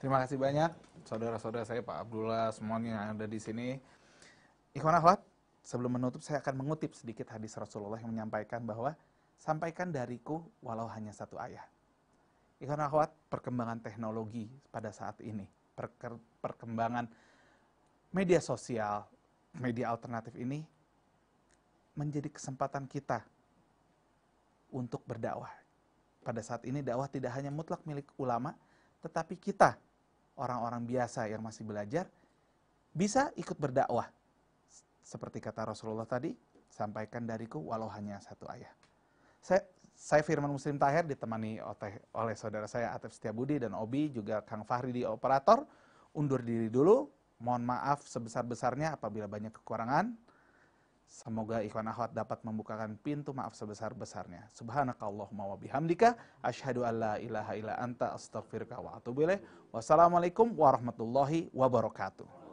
Speaker 1: Terima kasih banyak saudara-saudara saya, Pak Abdullah, semuanya yang ada di sini. Ikhwan akhwat, sebelum menutup saya akan mengutip sedikit hadis Rasulullah yang menyampaikan bahwa sampaikan dariku walau hanya satu ayat. Ikhwan akhwat, perkembangan teknologi pada saat ini, perkembangan media sosial, media alternatif ini menjadi kesempatan kita untuk berdakwah. Pada saat ini dakwah tidak hanya mutlak milik ulama, tetapi kita, orang-orang biasa yang masih belajar, bisa ikut berdakwah. Seperti kata Rasulullah tadi, sampaikan dariku walau hanya satu ayat. Saya Firman Muslim Tahir ditemani oleh saudara saya Atif Setiabudi dan Obi, juga Kang Fahri di operator. Undur diri dulu, mohon maaf sebesar-besarnya apabila banyak kekurangan. Semoga ikhwan akhwat dapat membukakan pintu maaf sebesar-besarnya. Subhanakallahumma wa bihamdika asyhadu an la ilaha illa anta astaghfiruka wa atubu ilaik. Wassalamualaikum warahmatullahi wabarakatuh.